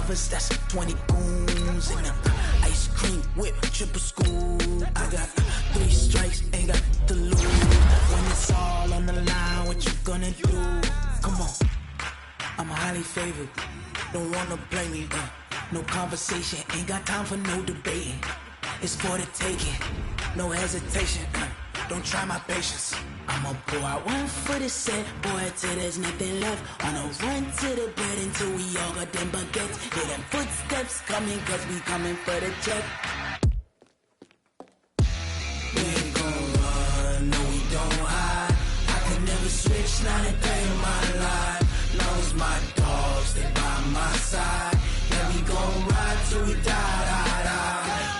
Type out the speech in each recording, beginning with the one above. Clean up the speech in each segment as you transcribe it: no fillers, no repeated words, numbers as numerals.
lovers, that's 20 goons in them. Ice cream whip, triple scoop. I got 3 strikes, ain't got to lose. When it's all on the line, what you gonna do? Come on, I'm highly favored. Don't wanna blame me, no conversation, ain't got time for no debating. It's for the taking, no hesitation. Don't try my patience. I'ma pour out one for the set, boy, till there's nothing left. On a run to the bread until we all got them baguettes. Hear them footsteps coming, cause we coming for the check. We ain't gon' run, no we don't hide. I can never switch, not a day in my life. Long as my dogs, they by my side. Yeah, we gon' ride till we die.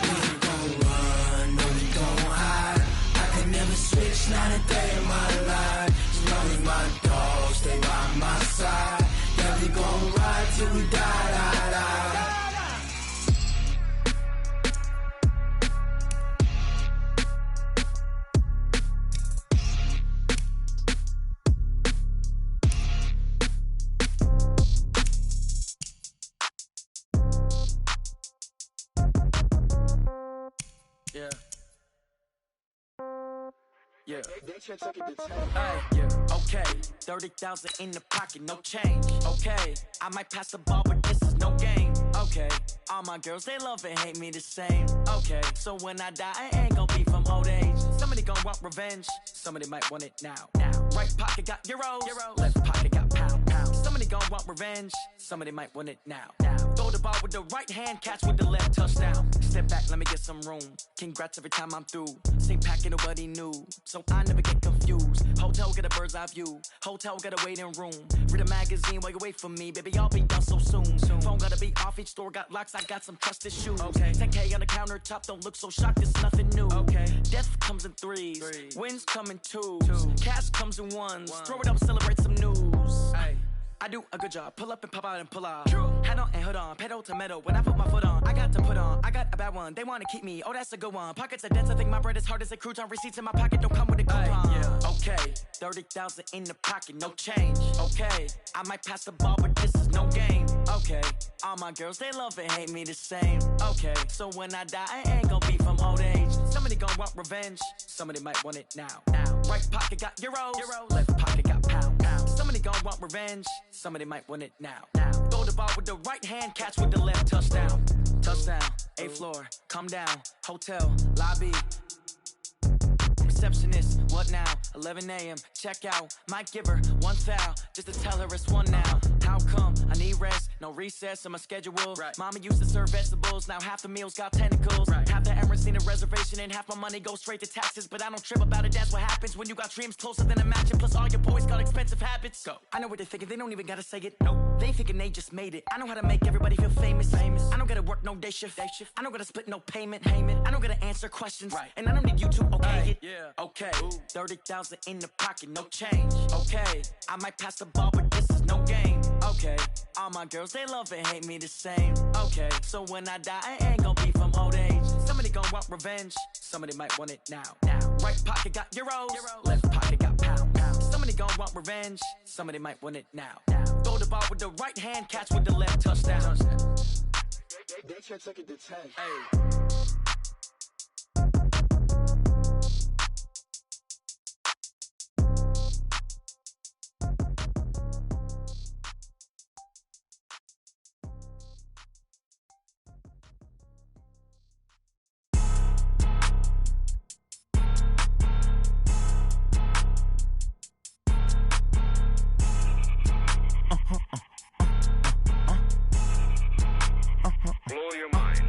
We ain't gon' run, no we don't hide. I can never switch, not a day in my life. As long as my dogs, they by my side. Yeah, we gon' ride till we die. Yeah. Yeah. Yeah. Okay. 30,000 in the pocket, no change. Okay. I might pass the ball, but this is no game. Okay. All my girls, they love and hate me the same. Okay. So when I die, I ain't gon' be from old age. Somebody gon' want revenge. Somebody might want it now. Right pocket got euros. Left pocket got pound. Somebody gon' want revenge. Somebody might want it now. Throw the ball with the right hand, catch with the left, touchdown. Step back, let me get some room. Congrats every time I'm through. Same packet, nobody knew, so I never get confused. Hotel get a bird's eye view. Hotel got a waiting room. Read a magazine while you wait for me, baby. I'll be done so soon. Phone gotta be off. Each store got locks. I got some trusted shoes. Okay. 10K on the countertop. Don't look so shocked. It's nothing new. Okay. Death comes in threes. Wins come in twos. Cash comes in ones. Throw it up, celebrate some news. Ay. I do a good job, pull up and pop out and pull out. True. Head on and hood on, pedal to metal. When I put my foot on, I got to put on. I got a bad one, they wanna keep me. Oh, that's a good one. Pockets are dense, I think my bread is hard as a crouton. Receipts in my pocket don't come with a coupon. Yeah. Okay, 30,000 in the pocket, no change. Okay, I might pass the ball, but this is no game. Okay, all my girls, they love and hate me the same. Okay, so when I die, I ain't gon' be from old age. Somebody gon' want revenge. Somebody might want it now. Right pocket got euros. Left pocket got pound. Somebody gon' want revenge. Somebody might want it now. Throw the ball with the right hand, catch with the left, touchdown. Touchdown, 8th floor, come down, hotel, lobby. Receptionist, what now? 11 a.m., check out. Might give her one foul, just to tell her it's one now. How come? I need rest, no recess in my schedule. Right. Mama used to serve vegetables, now half the meals got tentacles. Right. Half the errands need a reservation and half my money goes straight to taxes. But I don't trip about it, that's what happens when you got dreams closer than a mansion. Plus all your boys got expensive habits. Go. I know what they're thinking, they don't even gotta say it. Nope. They thinking they just made it. I know how to make everybody feel famous. I don't gotta work no day shift. I don't gotta split no payment. I don't gotta answer questions. Right. And I don't need you to okay it. Yeah. Okay, 30,000 in the pocket, no change. Okay, I might pass the ball, but this is no game. Okay, all my girls, they love and hate me the same. Okay, so when I die, I ain't gon' be from old age. Somebody gon' want revenge. Somebody might want it now. Right pocket got euros. Left pocket got pound. Somebody gon' want revenge. Somebody might want it now. Throw the ball with the right hand, catch with the left, touchdown. They can't take it to 10. Hey. Blow your mind.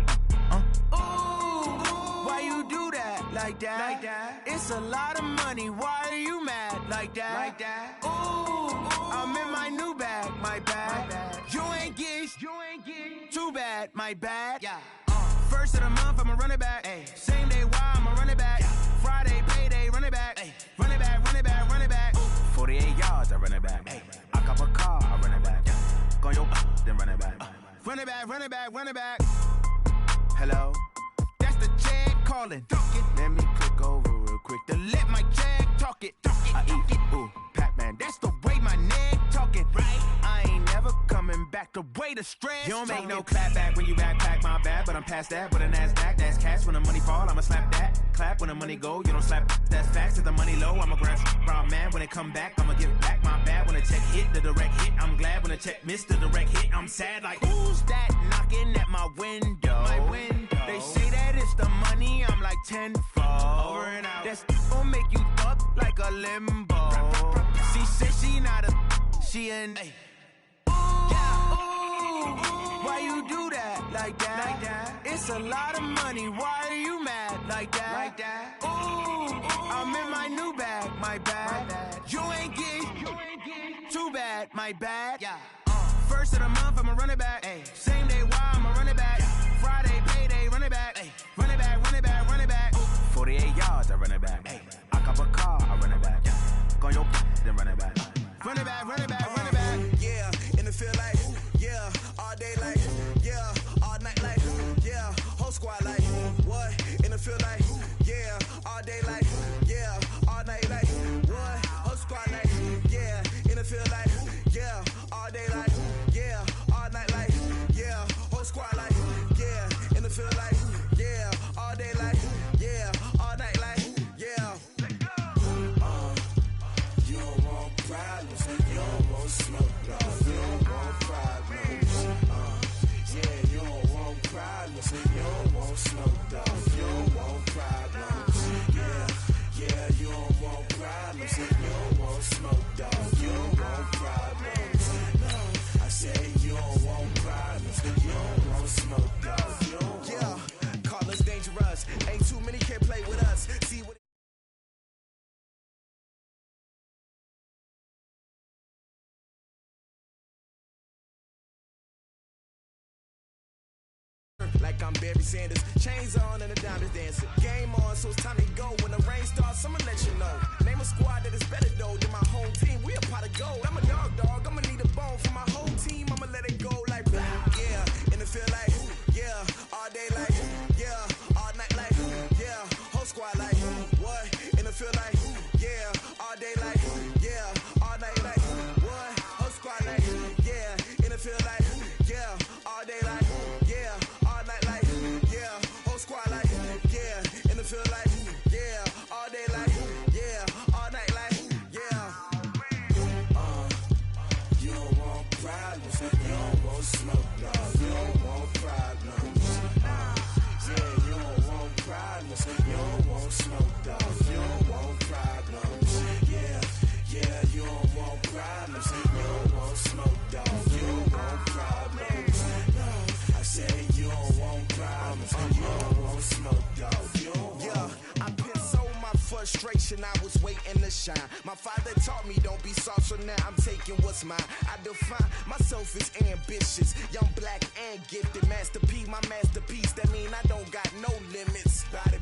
Why you do that? Like that? It's a lot of money. Why are you mad? Like that? Ooh, I'm in my new bag. My bad. You ain't get too bad. My bad. Yeah. First of the month, I'ma run it back. Ay. Same day, why I'ma run it back. Yeah. Friday, payday, run it back. Ay. Run it back, run it back, run it back. 48 yards, I run it back. Ay. I cop a car, I run it back. Yeah. Go yo, then run it back. Run it back, run it back, run it back. Hello? That's the check calling. Let me click over real quick to let my check talk it. I eat it, ooh, Pac-Man. That's the way my neck talking. Right? I ain't never coming back. back the way the stress. You don't make no clap back when you backpack, my bad. But I'm past that, but a NASDAQ, that's cash. When the money fall, I'ma slap that. Clap when the money go, you don't slap, that's facts. If the money low, I'ma grab brown man. When it come back, I'ma give back my bad. When the check hit, the direct hit, I'm glad. When the check missed, the direct hit, I'm sad. Like, who's that knocking at my window? They say that it's the money, I'm like tenfold. Over and out. That's gon' make you up like a limbo. She said she not a, she an a. Why you do that like that? It's a lot of money. Why are you mad like that? Ooh, I'm in my new bag, my bad. You ain't get too bad, my bad. First of the month, I'ma run it back. Same day, why I'ma run it back. Friday, payday, run it back. Run it back, run it back, run it back. 48 yards, I run it back. I cop a car, I run it back. Go on your then run it back. Run it back, run it back, run it back. Yeah, and it feel like, yeah, all day like, yeah, all night like, yeah, whole squad like, what? And it feel like, yeah, all day like, yeah, all night like, what? Whole squad like, yeah, and it feel like, yeah, all day like, yeah, all night like, yeah, whole squad like, yeah, and it feel like, yeah, all day like, yeah, all night like, yeah. You don't want problems, you don't want smoke, dog. You don't want problems. Yeah, you don't want problems, you don't want smoke, dog. You don't want problems. Yeah, you don't want problems, you don't want smoke, dog. You don't want problems. No, I say you don't want problems, you don't want smoke, dog. You don't want. Yeah, call us dangerous. Ain't too many can play with us. See what. Like I'm Barry Sanders, chains on and the diamonds dancing. Game on, so it's time to go. When the rain starts, I'ma let you know. Name a squad that is better though than my home team. We a pot of gold. I'm a dog. I'ma need a bone for my whole team. I'ma let it go like blah. Yeah, and it feel like, yeah, all day like, yeah, all night like, yeah, whole squad like, what? And it feel like, yeah, all day like, yeah, all night like, what? Whole squad like, yeah, and it feel like, yeah, all day like, yeah. Squad like, yeah, and it feel like, yeah, all day like, yeah, all night like, yeah. You don't want problems, you don't want smoke, dog. You don't want problems. Yeah, you don't want problems, you don't want smoke, dog. You don't want problems. Yeah, you don't want problems, you don't want smoke, dog. You don't want problems. No, I say you don't want problems, you don't want smoke, dog. You don't want. Yeah, I put so my frustration, I was waiting to shine. My father taught me don't be soft, so now I'm taking what's mine. I define myself as ambitious, young, black, and gifted. Master P, my masterpiece, that mean I don't got no limits. Bout it,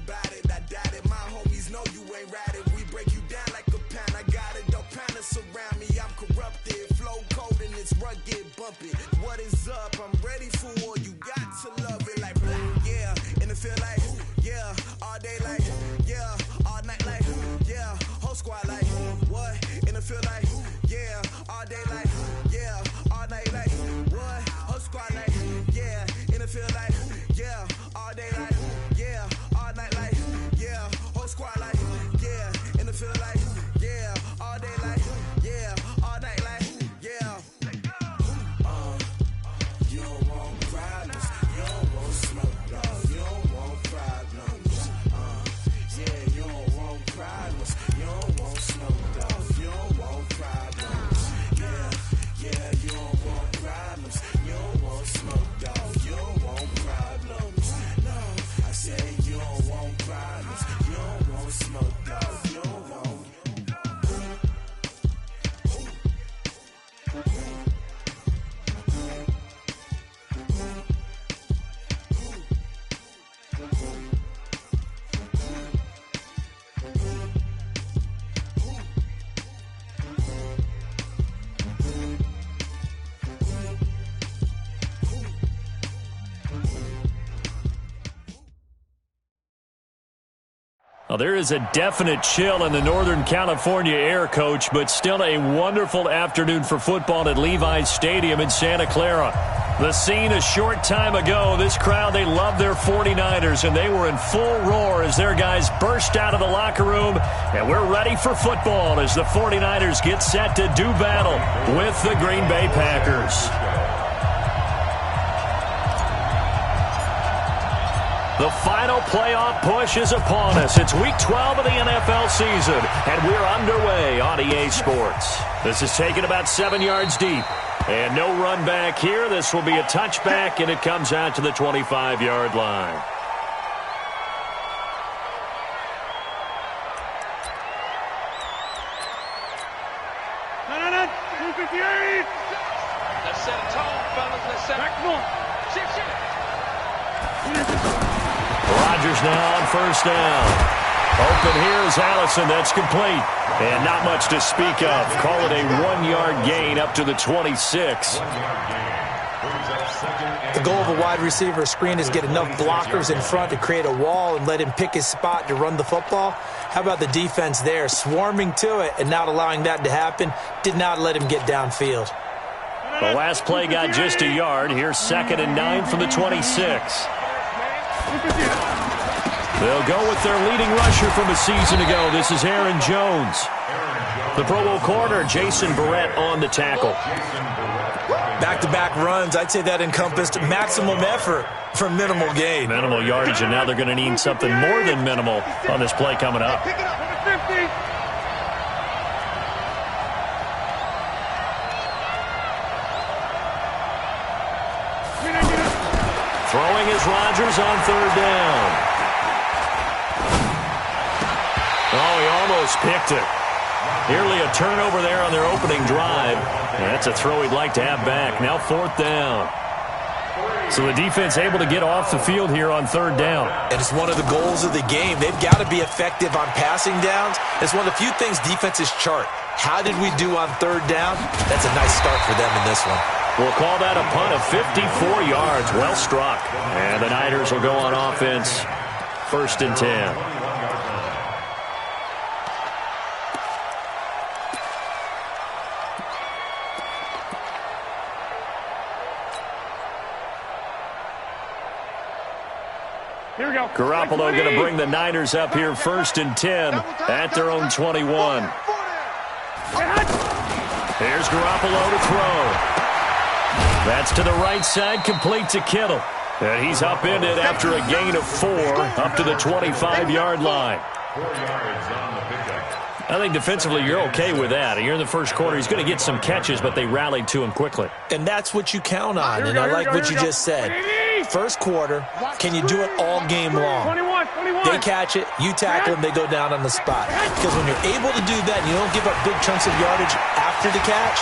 I doubt it. My homies know you ain't ride it. We break you down like a pound. I got it, don't pound it surround me. I'm corrupted, flow cold and it's rugged, bumpy. What is up? I'm ready for all you got to love it like blah. Yeah, and it feel like, yeah, all day like, yeah, all night like, yeah, whole squad like, what? And it feel like, yeah, all day like, yeah, all night like, what? Whole squad like, yeah, and it feel like, yeah, all day like, yeah, all night like, yeah, whole squad like, yeah, and it feel like, yeah, all day like, yeah, all night like, yeah. You don't want problems, you don't want smoke, dog. You don't want problems. Well, there is a definite chill in the Northern California air, Coach, but still a wonderful afternoon for football at Levi's Stadium in Santa Clara. The scene a short time ago, this crowd, they love their 49ers, and they were in full roar as their guys burst out of the locker room, and we're ready for football as the 49ers get set to do battle with the Green Bay Packers. The final playoff push is upon us. It's Week 12 of the NFL season, and we're underway on EA Sports. This is taken about 7 yards deep, and no run back here. This will be a touchback, and it comes out to the 25-yard line. No, 258. Let's set a tone, fellas. Let's set back one. Shift. Rodgers now on first down. Open here is Allison. That's complete. And not much to speak of. Call it a 1-yard gain up to the 26. The goal of a wide receiver screen is get enough blockers in front to create a wall and let him pick his spot to run the football. How about the defense there, swarming to it and not allowing that to happen? Did not let him get downfield. The last play got just a yard. Here's 2nd and 9 from the 26. They'll go with their leading rusher from a season ago. This is Aaron Jones. The Pro Bowl corner, Jason Verrett, on the tackle. Back-to-back runs, I'd say that encompassed maximum effort for minimal gain. Minimal yardage, and now they're going to need something more than minimal on this play coming up. Pick it up on the 50. Throwing is Rodgers on 3rd down. Oh, he almost picked it. Nearly a turnover there on their opening drive. That's a throw he'd like to have back. Now 4th down. So the defense able to get off the field here on 3rd down. And it's one of the goals of the game. They've got to be effective on passing downs. It's one of the few things defenses chart. How did we do on 3rd down? That's a nice start for them in this one. We'll call that a punt of 54 yards. Well struck. And the Niners will go on offense. 1st and 10. Here we go. Garoppolo going to bring the Niners up here 1st and 10 at their own 21. Here's Garoppolo to throw. That's to the right side, complete to Kittle. And he's upended after a gain of 4 up to the 25-yard line. I think defensively you're okay with that. You're in the first quarter. He's going to get some catches, but they rallied to him quickly. And that's what you count on, and I like what you just said. First quarter, can you do it all game long? 21. They catch it, you tackle them, they go down on the spot. Because when you're able to do that and you don't give up big chunks of yardage after the catch,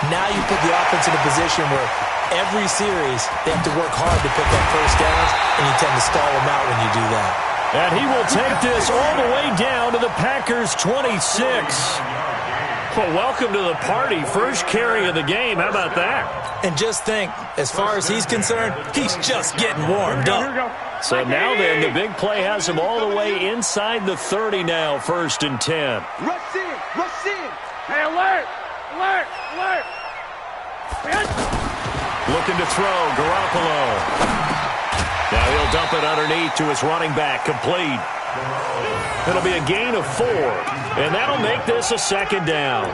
now you put the offense in a position where every series they have to work hard to pick up first downs, and you tend to stall them out when you do that. And he will take this all the way down to the Packers' 26. Well, welcome to the party. First carry of the game. How about that? And just think, as far as he's concerned, he's just getting warmed up. So now then, the big play has him all the way inside the 30 now, 1st and 10. Rush in. Hey, alert. Looking to throw, Garoppolo. Now he'll dump it underneath to his running back, complete. It'll be a gain of 4, and that'll make this a 2nd down.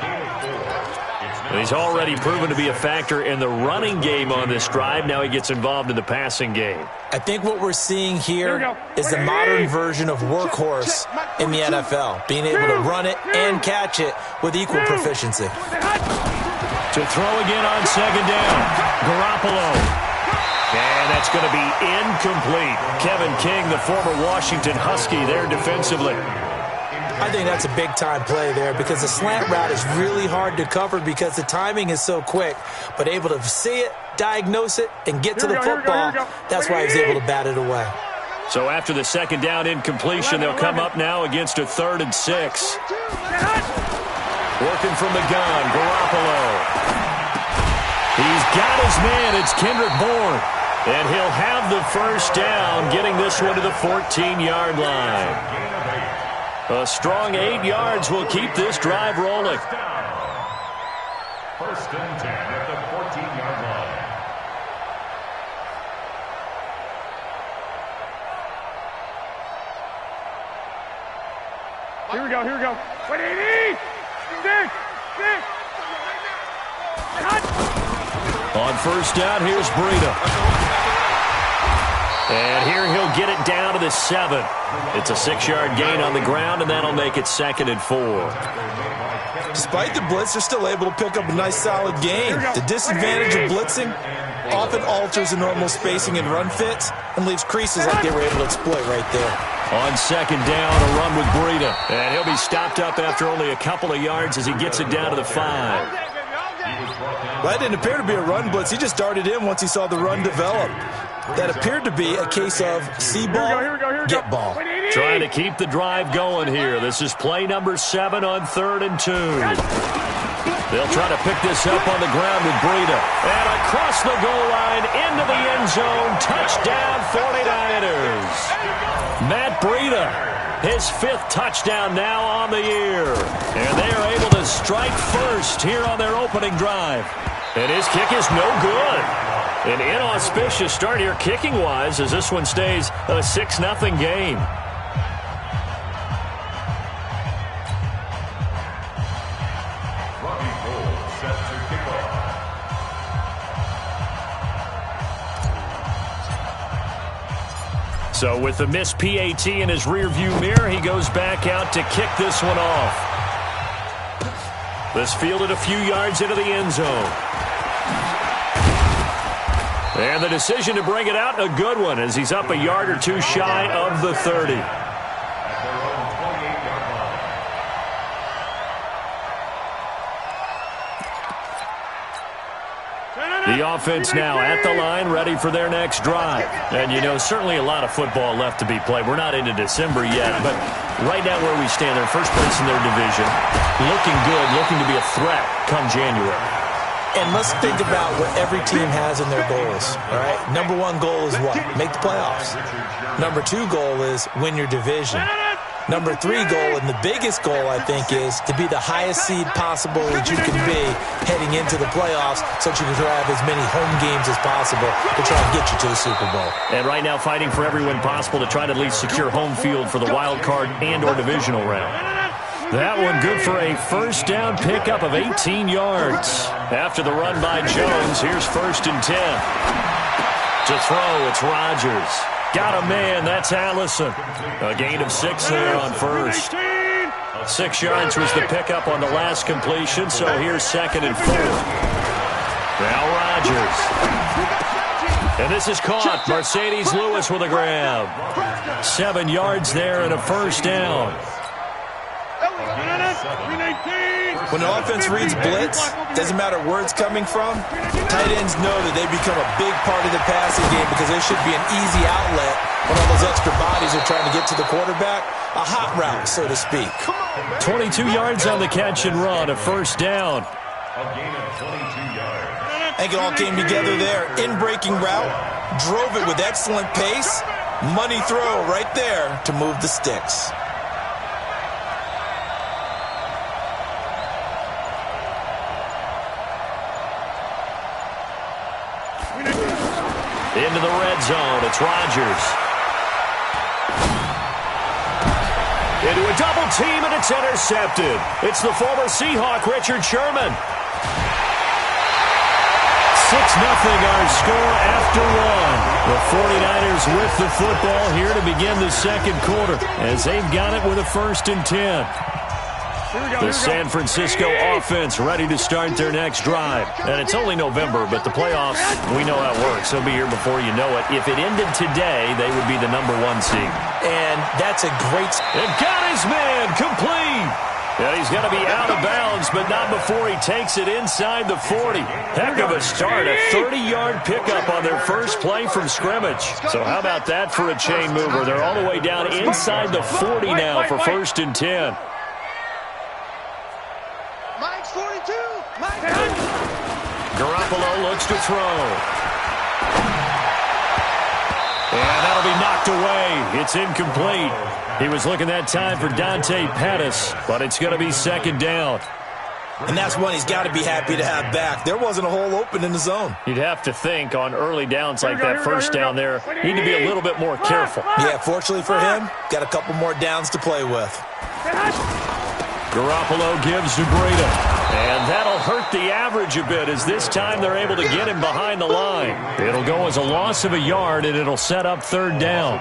And he's already proven to be a factor in the running game on this drive. Now he gets involved in the passing game. I think what we're seeing here is the modern version of workhorse in the NFL, being able to run it and catch it with equal proficiency. To throw again on 2nd down, Garoppolo. And that's going to be incomplete. Kevin King, the former Washington Husky, there defensively. I think that's a big-time play there because the slant route is really hard to cover because the timing is so quick. But able to see it, diagnose it, and get to the football, that's why he was able to bat it away. So after the 2nd down incompletion, they'll come up now against a 3rd and 6. Working from the gun, Garoppolo. He's got his man. It's Kendrick Bourne. And he'll have the first down, getting this one to the 14-yard line. A strong 8 yards will keep this drive rolling. First and 10 at the 14-yard line. Here we go, here we go. 180! Stick! On first down, here's Breida. And here he'll get it down to the 7. It's a 6-yard gain on the ground, and that'll make it 2nd and 4. Despite the blitz, they're still able to pick up a nice, solid gain. The disadvantage of blitzing often alters the normal spacing and run fits and leaves creases like they were able to exploit right there. On 2nd down, a run with Breida. And he'll be stopped up after only a couple of yards as he gets it down to the 5. Well, that didn't appear to be a run blitz. He just darted in once he saw the run develop. That appeared to be a case of see ball, get ball. Trying to keep the drive going here. This is play number 7 on 3rd and 2. They'll try to pick this up on the ground with Breida. And across the goal line, into the end zone. Touchdown, 49ers. Matt Breida, his 5th touchdown now on the year. And they are able to strike first here on their opening drive. And his kick is no good. An inauspicious start here kicking-wise as this one stays a 6-0 game. So with the missed PAT in his rearview mirror, he goes back out to kick this one off. This fielded a few yards into the end zone. And the decision to bring it out, a good one, as he's up a yard or two shy of the 30. The offense now at the line, ready for their next drive. And, you know, certainly a lot of football left to be played. We're not into December yet, but right now where we stand, they're first place in their division. Looking good, looking to be a threat come January. And let's think about what every team has in their goals, all right? Number 1 goal is what? Make the playoffs. Number 2 goal is win your division. Number 3 goal, and the biggest goal, I think, is to be the highest seed possible that you can be heading into the playoffs so that you can have as many home games as possible to try and get you to the Super Bowl. And right now fighting for every win possible to try to at least secure home field for the wild card and or divisional round. That one good for a first down pickup of 18 yards. After the run by Jones, here's 1st and 10. To throw, it's Rodgers. Got a man, that's Allison. A gain of 6 there on first. 6 yards was the pickup on the last completion, so here's 2nd and 4. Now Rodgers. And this is caught. Mercedes Lewis with a grab. 7 yards there and a first down. When the offense reads blitz, doesn't matter where it's coming from, tight ends know that they become a big part of the passing game because there should be an easy outlet when all those extra bodies are trying to get to the quarterback. A hot route, so to speak. 22 yards on the catch and run, a first down. A gain of 22 yards. I think it all came together there. In-breaking route, drove it with excellent pace. Money throw right there to move the sticks. Into the red zone, it's Rodgers. Into a double team, and it's intercepted. It's the former Seahawk, Richard Sherman. 6-0 our score after 1. The 49ers with the football here to begin the second quarter as they've got it with a 1st and 10. The San Francisco offense ready to start their next drive. And it's only November, but the playoffs, we know how it works. They'll be here before you know it. If it ended today, they would be the number 1 seed. And that's a great... And got his man complete. Yeah, he's going to be out of bounds, but not before he takes it inside the 40. Heck of a start, a 30-yard pickup on their first play from scrimmage. So how about that for a chain mover? They're all the way down inside the 40 now for 1st and 10. Garoppolo looks to throw. And that'll be knocked away. it's incomplete. He was looking that time for Dante Pettis, but it's going to be second down. And that's one he's got to be happy to have back. There wasn't a hole open in the zone. You'd have to think on early downs like that first down there, need to be a little bit more careful. Yeah, fortunately for him, got a couple more downs to play with. Garoppolo gives to Breida. And that'll hurt the average a bit as this time they're able to get him behind the line. It'll go as a loss of a yard, and it'll set up third down.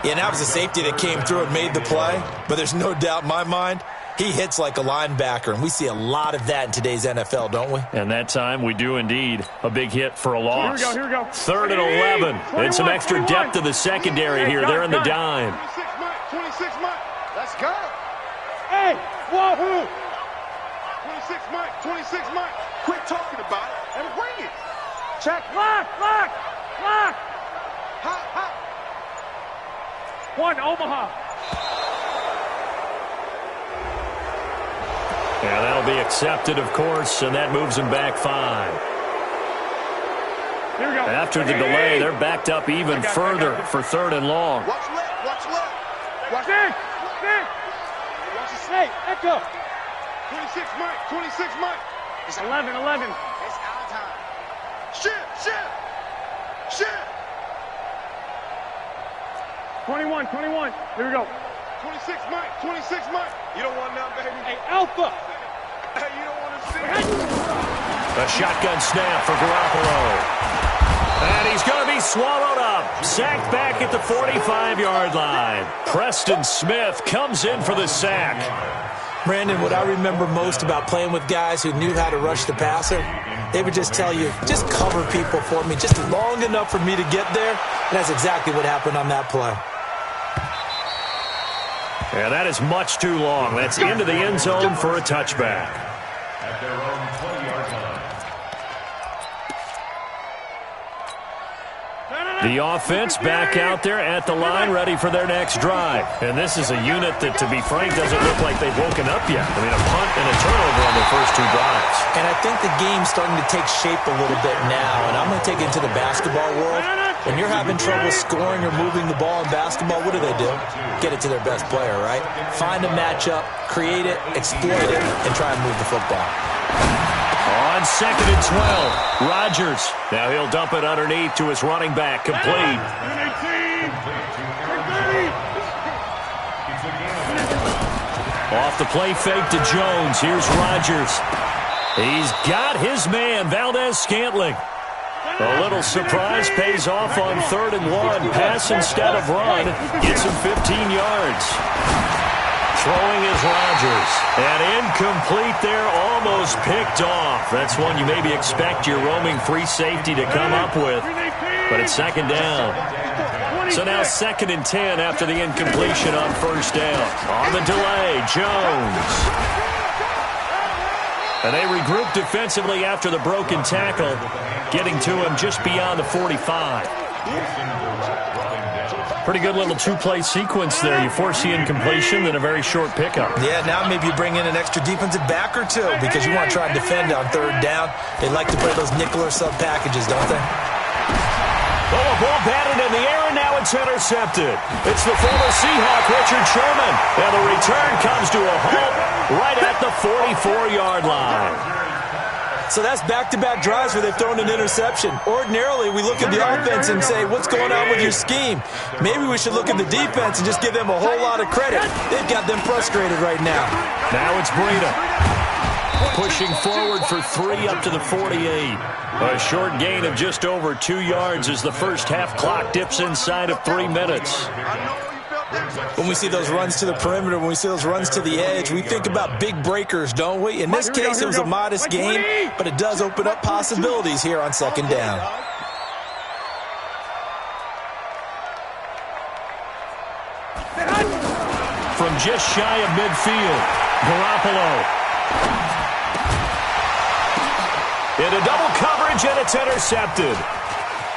Yeah, and that was a safety that came through and made the play. But there's no doubt in my mind, he hits like a linebacker, and we see a lot of that in today's NFL, don't we? And that time we do indeed. A big hit for a loss. Here we go. Third and 11. And some extra depth to the secondary here. They're in the dime. 26 Mike. Let's go. Hey, wahoo. 26 Mike. Quit talking about it and bring it. Check. Lock. Hop. One, Omaha. Yeah, that'll be accepted, of course, and that moves them back 5. Here we go. After the delay, they're backed up even further for third and long. Watch left. Watch it. Watch the snake. Echo. 26 Mike. It's 11. It's our time. Shift. 21. Here we go. 26 Mike. You don't want none, baby. Hey, Alpha. Hey, you don't want to see it. A shotgun snap for Garoppolo. And he's going to be swallowed up. Sacked back at the 45-yard line. Preston Smith comes in for the sack. Brandon, what I remember most about playing with guys who knew how to rush the passer, they would just tell you, just cover people for me, just long enough for me to get there. And that's exactly what happened on that play. Yeah, that is much too long. That's into the end zone for a touchback. At their own 20-yard line. The offense back out there at the line, ready for their next drive. And this is a unit that, to be frank, doesn't look like they've woken up yet. I mean, a punt and a turnover on their first 2 drives. And I think the game's starting to take shape a little bit now. And I'm going to take it into the basketball world. When you're having trouble scoring or moving the ball in basketball, what do? Get it to their best player, right? Find a matchup, create it, exploit it, and try and move the football. On 2nd and 12, Rodgers. Now he'll dump it underneath to his running back, complete. Off the play fake to Jones. Here's Rodgers. He's got his man, Valdez-Scantling. A little surprise pays off on 3rd and 1. Pass instead of run. Gets him 15 yards. Throwing is Rodgers. And incomplete there, almost picked off. That's one you maybe expect your roaming free safety to come up with. But it's 2nd down. So now 2nd and 10 after the incompletion on 1st down. On the delay, Jones. And they regroup defensively after the broken tackle, getting to him just beyond the 45. Pretty good little 2-play sequence there. You force the incompletion, then a very short pickup. Yeah, now maybe you bring in an extra defensive back or 2 because you want to try and defend on 3rd down. They like to play those nickel or sub packages, don't they? Oh, a ball batted in the air, and now it's intercepted. It's the former Seahawk, Richard Sherman. And the return comes to a halt right at the 44-yard line. So that's back-to-back drives where they've thrown an interception. Ordinarily, we look at the offense and say, what's going on with your scheme? Maybe we should look at the defense and just give them a whole lot of credit. They've got them frustrated right now. Now it's Breida. Pushing forward for 3 up to the 48. A short gain of just over 2 yards as the first half clock dips inside of 3 minutes. When we see those runs to the perimeter, when we see those runs to the edge, we think about big breakers, don't we? In this case, it was a modest game, but it does open up possibilities here on 2nd down. From just shy of midfield, Garoppolo. Into double coverage, and it's intercepted.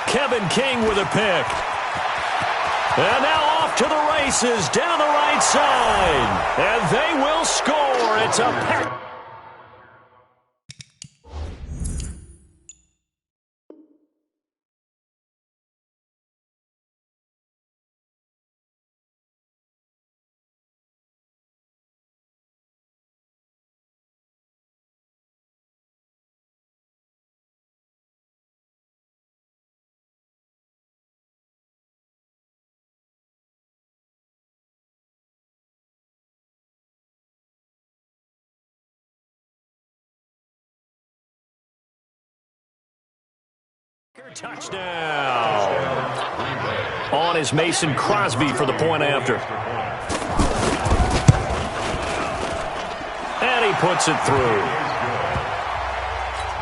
Kevin King with a pick. And now off to the races down the right side. And they will score. It's a pack. Touchdown. On is Mason Crosby for the point after. And he puts it through.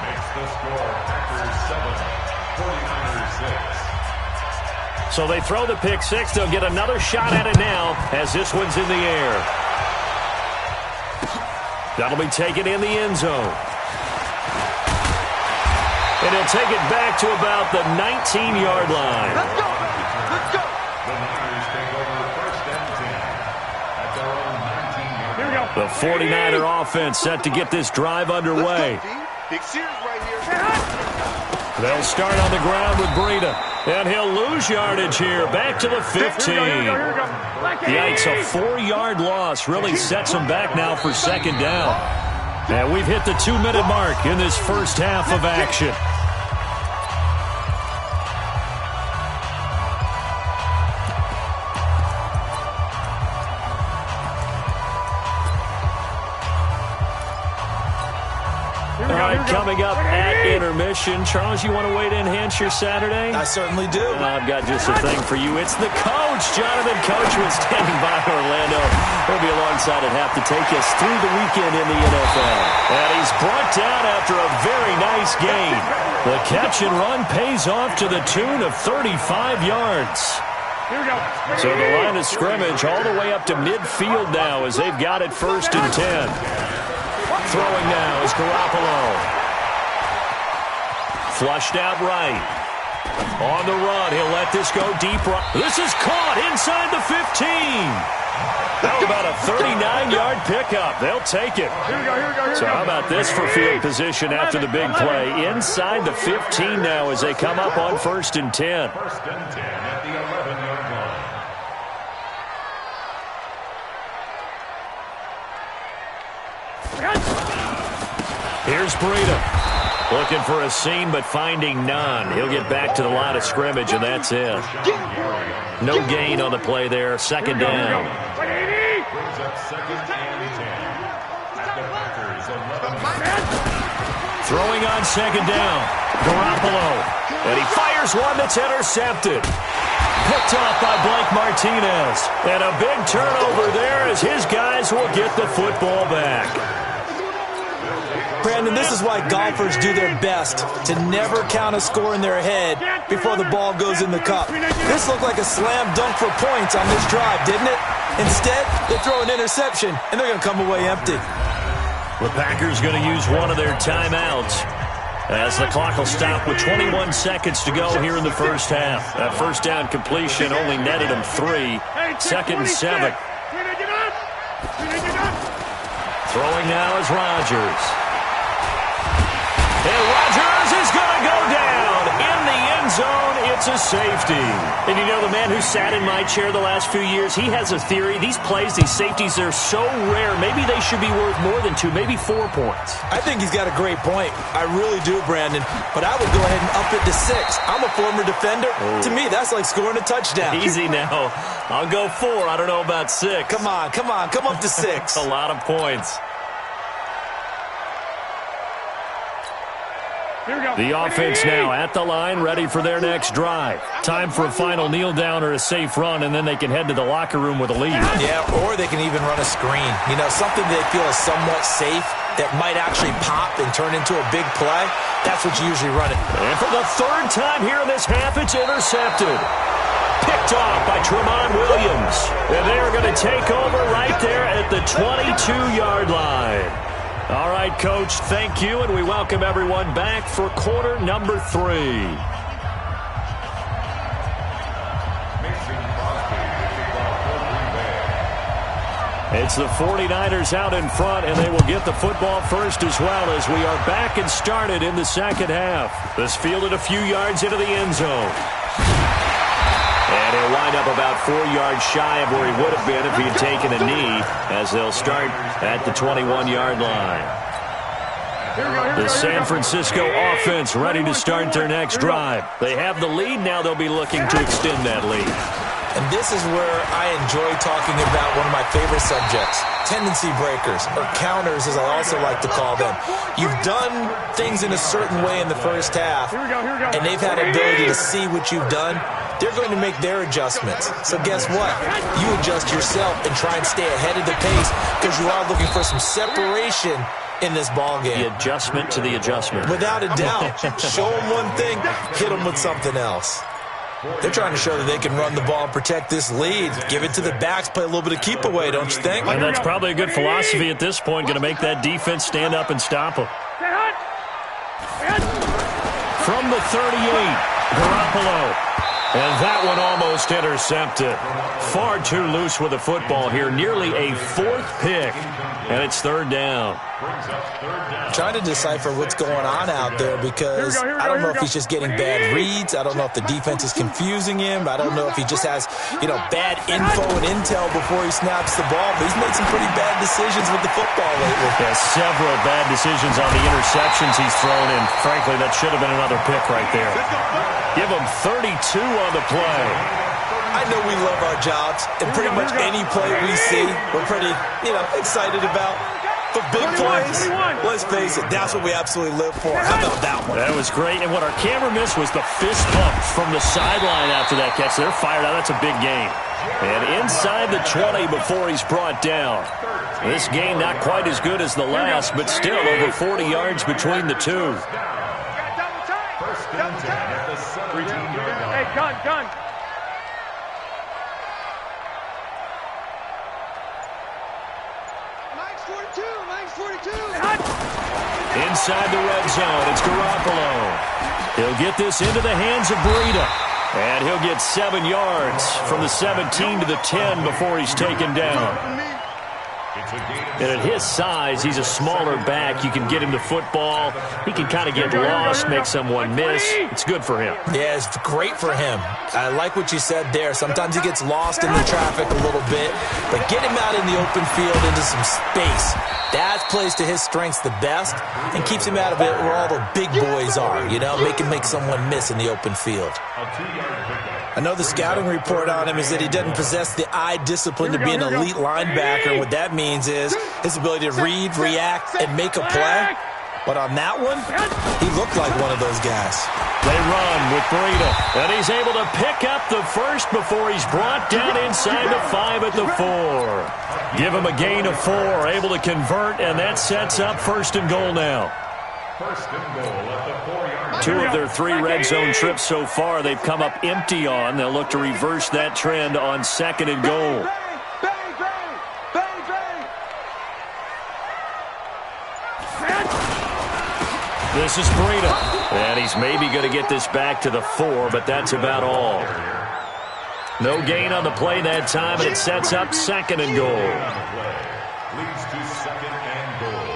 Makes the score Packers 7, 49ers 6. So they throw the pick six. They'll get another shot at it now as this one's in the air. That'll be taken in the end zone. And he'll take it back to about the 19-yard line. Let's go. Let's go. The Niners take over first and 10 at their own 19-yard line. Here we go. The 49er offense set to get this drive underway. Big series right here. They'll start on the ground with Breida. And he'll lose yardage here. Back to the 15. Here we go. Yikes, a 4-yard loss really sets him back now for second down. And we've hit the 2-minute mark in this first half of action. All right, coming up at intermission. Charles, you want to wait to enhance your Saturday? I certainly do. I've got just a thing for you. It's the coach, Jonathan Coachman, standing by Orlando. He'll be alongside at half to take us through the weekend in the NFL. And he's brought down after a very nice gain. The catch and run pays off to the tune of 35 yards. Here we go. So the line of scrimmage all the way up to midfield now as they've got it first and 10. Throwing now is Garoppolo. Flushed out right. On the run, he'll let this go deep right. This is caught inside the 15. How about a 39-yard pickup? They'll take it. Here we go. So how about this for field position after the big play? Inside the 15 now as they come up on first and 10. First and 10 at the 11-yard line. Here's Breida. Looking for a seam, but finding none. He'll get back to the line of scrimmage, and that's it. No gain on the play there. Second down. Brings up second and 10 at the Packers 11. Throwing on second down. Garoppolo. And he fires one that's intercepted. Picked off by Blake Martinez. And a big turnover there as his guys will get the football back. Brandon, this is why golfers do their best to never count a score in their head before the ball goes in the cup. This looked like a slam dunk for points on this drive, didn't it? Instead, they throw an interception, and they're going to come away empty. The Packers going to use one of their timeouts as the clock will stop with 21 seconds to go here in the first half. That first down completion only netted them 3. Second and 7. Throwing now is Rodgers. And Rodgers is going to go down in the end zone. It's a safety. And you know, the man who sat in my chair the last few years, he has a theory. These plays, these safeties, they're so rare. Maybe they should be worth more than 2, maybe 4 points. I think he's got a great point. I really do, Brandon. But I would go ahead and up it to 6. I'm a former defender. To me, that's like scoring a touchdown. Easy now. I'll go 4. I don't know about 6. Come on. Come up to 6. A lot of points. The offense now at the line, ready for their next drive. Time for a final kneel down or a safe run, and then they can head to the locker room with a lead. Yeah, or they can even run a screen. You know, something they feel is somewhat safe that might actually pop and turn into a big play. That's what you usually run it. And for the third time here in this half, it's intercepted. Picked off by Tramon Williams. And they are going to take over right there at the 22-yard line. All right, Coach, thank you, and we welcome everyone back for quarter number 3. It's the 49ers out in front, and they will get the football first as well as we are back and started in the second half. This fielded a few yards into the end zone. And he'll wind up about 4 yards shy of where he would have been if he had taken a knee, as they'll start at the 21-yard line. The San Francisco offense ready to start their next drive. They have the lead. Now they'll be looking to extend that lead. And this is where I enjoy talking about one of my favorite subjects, tendency breakers, or counters as I also like to call them. You've done things in a certain way in the first half, and they've had the ability to see what you've done. They're going to make their adjustments. So guess what? You adjust yourself and try and stay ahead of the pace because you are looking for some separation in this ball game. The adjustment to the adjustment. Without a doubt. Show them one thing, hit them with something else. They're trying to show that they can run the ball and protect this lead. Give it to the backs, play a little bit of keep away, don't you think? And that's probably a good philosophy at this point, going to make that defense stand up and stop them. From the 38, Garoppolo. And that one almost intercepted. Far too loose with the football here. Nearly a fourth pick. And it's third down. Trying to decipher what's going on out there because I don't know if he's just getting bad reads. I don't know if the defense is confusing him. I don't know if he just has, bad info and intel before he snaps the ball. But he's made some pretty bad decisions with the football lately. Yeah, several bad decisions on the interceptions he's thrown in. Frankly, that should have been another pick right there. Give him 32 on the play. I know we love our jobs, and pretty much any play we see, we're pretty, excited about. But big plays, let's face it, that's what we absolutely live for. How about that one? That was great, and what our camera missed was the fist pump from the sideline after that catch. They're fired out. That's a big gain. And inside the 20 before he's brought down. This game not quite as good as the last, but still over 40 yards between the two. Hey, gun. Mike's 42. Inside the red zone, it's Garoppolo. He'll get this into the hands of Breida. And he'll get 7 yards from the 17 to the 10 before he's taken down. And at his size, he's a smaller back. You can get him the football. He can kind of get lost, make someone miss. It's good for him. Yeah, it's great for him. I like what you said there. Sometimes he gets lost in the traffic a little bit, but get him out in the open field into some space. That plays to his strengths the best and keeps him out of it where all the big boys are, make someone miss in the open field. I know the scouting report on him is that he doesn't possess the eye discipline to be an elite linebacker. What that means is his ability to read, react, and make a play. But on that one, he looked like one of those guys. They run with Breida, and he's able to pick up the first before he's brought down inside the 5 at the 4. Give him a gain of 4, able to convert, and that sets up first and goal now. First and goal at the 4-yard line. 2 of their 3 red zone trips so far they've come up empty on. They'll look to reverse that trend on second and goal. This is Breida, and he's maybe going to get this back to the 4, but that's about all. No gain on the play that time, and it sets up second and goal. Leads to second and goal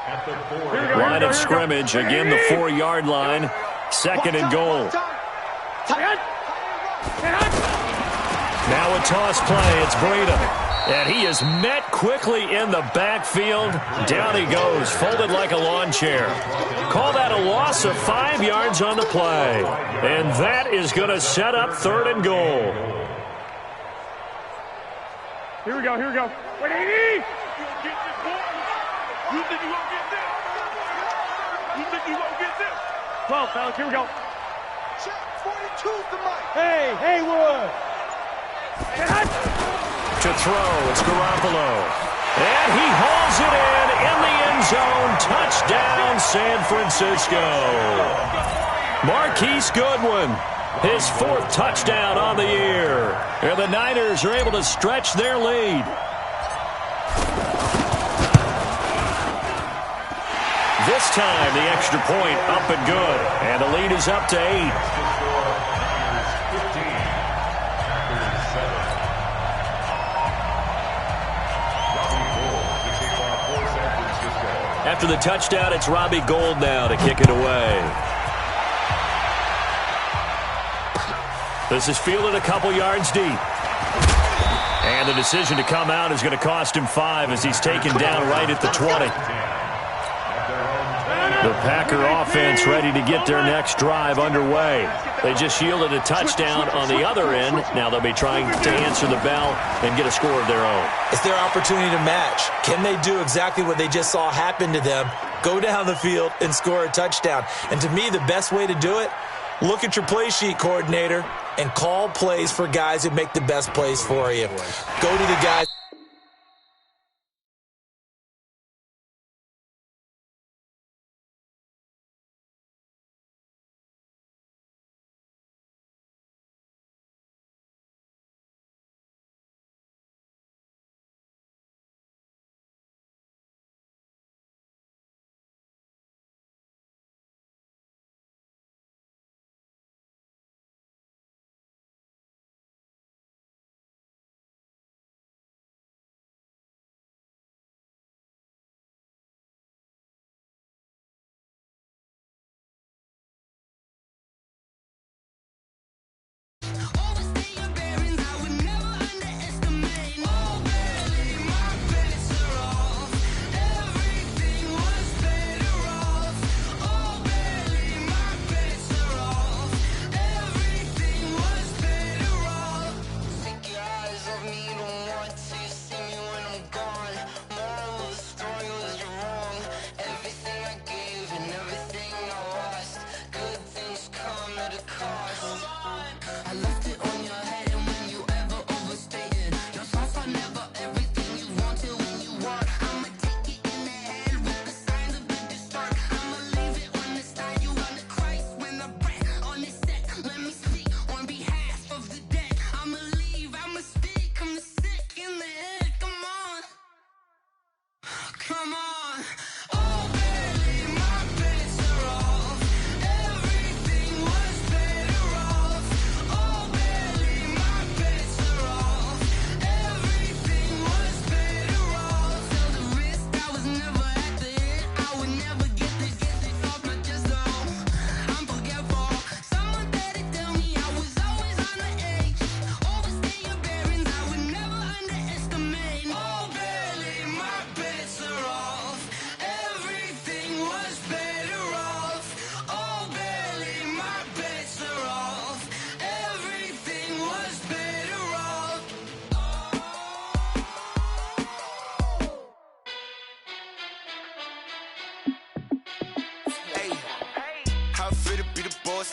at the 4-yard line. Line of scrimmage, again the 4-yard line, second and goal. Now a toss play, it's Breida. And he is met quickly in the backfield. Down he goes, folded like a lawn chair. Call that a loss of 5 yards on the play. And that is going to set up third and goal. Here we go. Wait, 80! You think you won't get this? You think you won't get this? 12, fellas, here we go. Check 42's the mic. Hey, Haywood! To throw, it's Garoppolo. And he hauls it in the end zone. Touchdown, San Francisco. Marquise Goodwin, his 4th touchdown on the year. And the Niners are able to stretch their lead. This time, the extra point up and good. And the lead is up to 8. After the touchdown, it's Robbie Gould now to kick it away. This is fielded a couple yards deep. And the decision to come out is going to cost him 5 as he's taken down right at the 20. The Packer offense ready to get their next drive underway. They just yielded a touchdown on the other end. Now they'll be trying to answer the bell and get a score of their own. It's their opportunity to match. Can they do exactly what they just saw happen to them? Go down the field and score a touchdown. And to me, the best way to do it, look at your play sheet, coordinator, and call plays for guys who make the best plays for you. Go to the guys.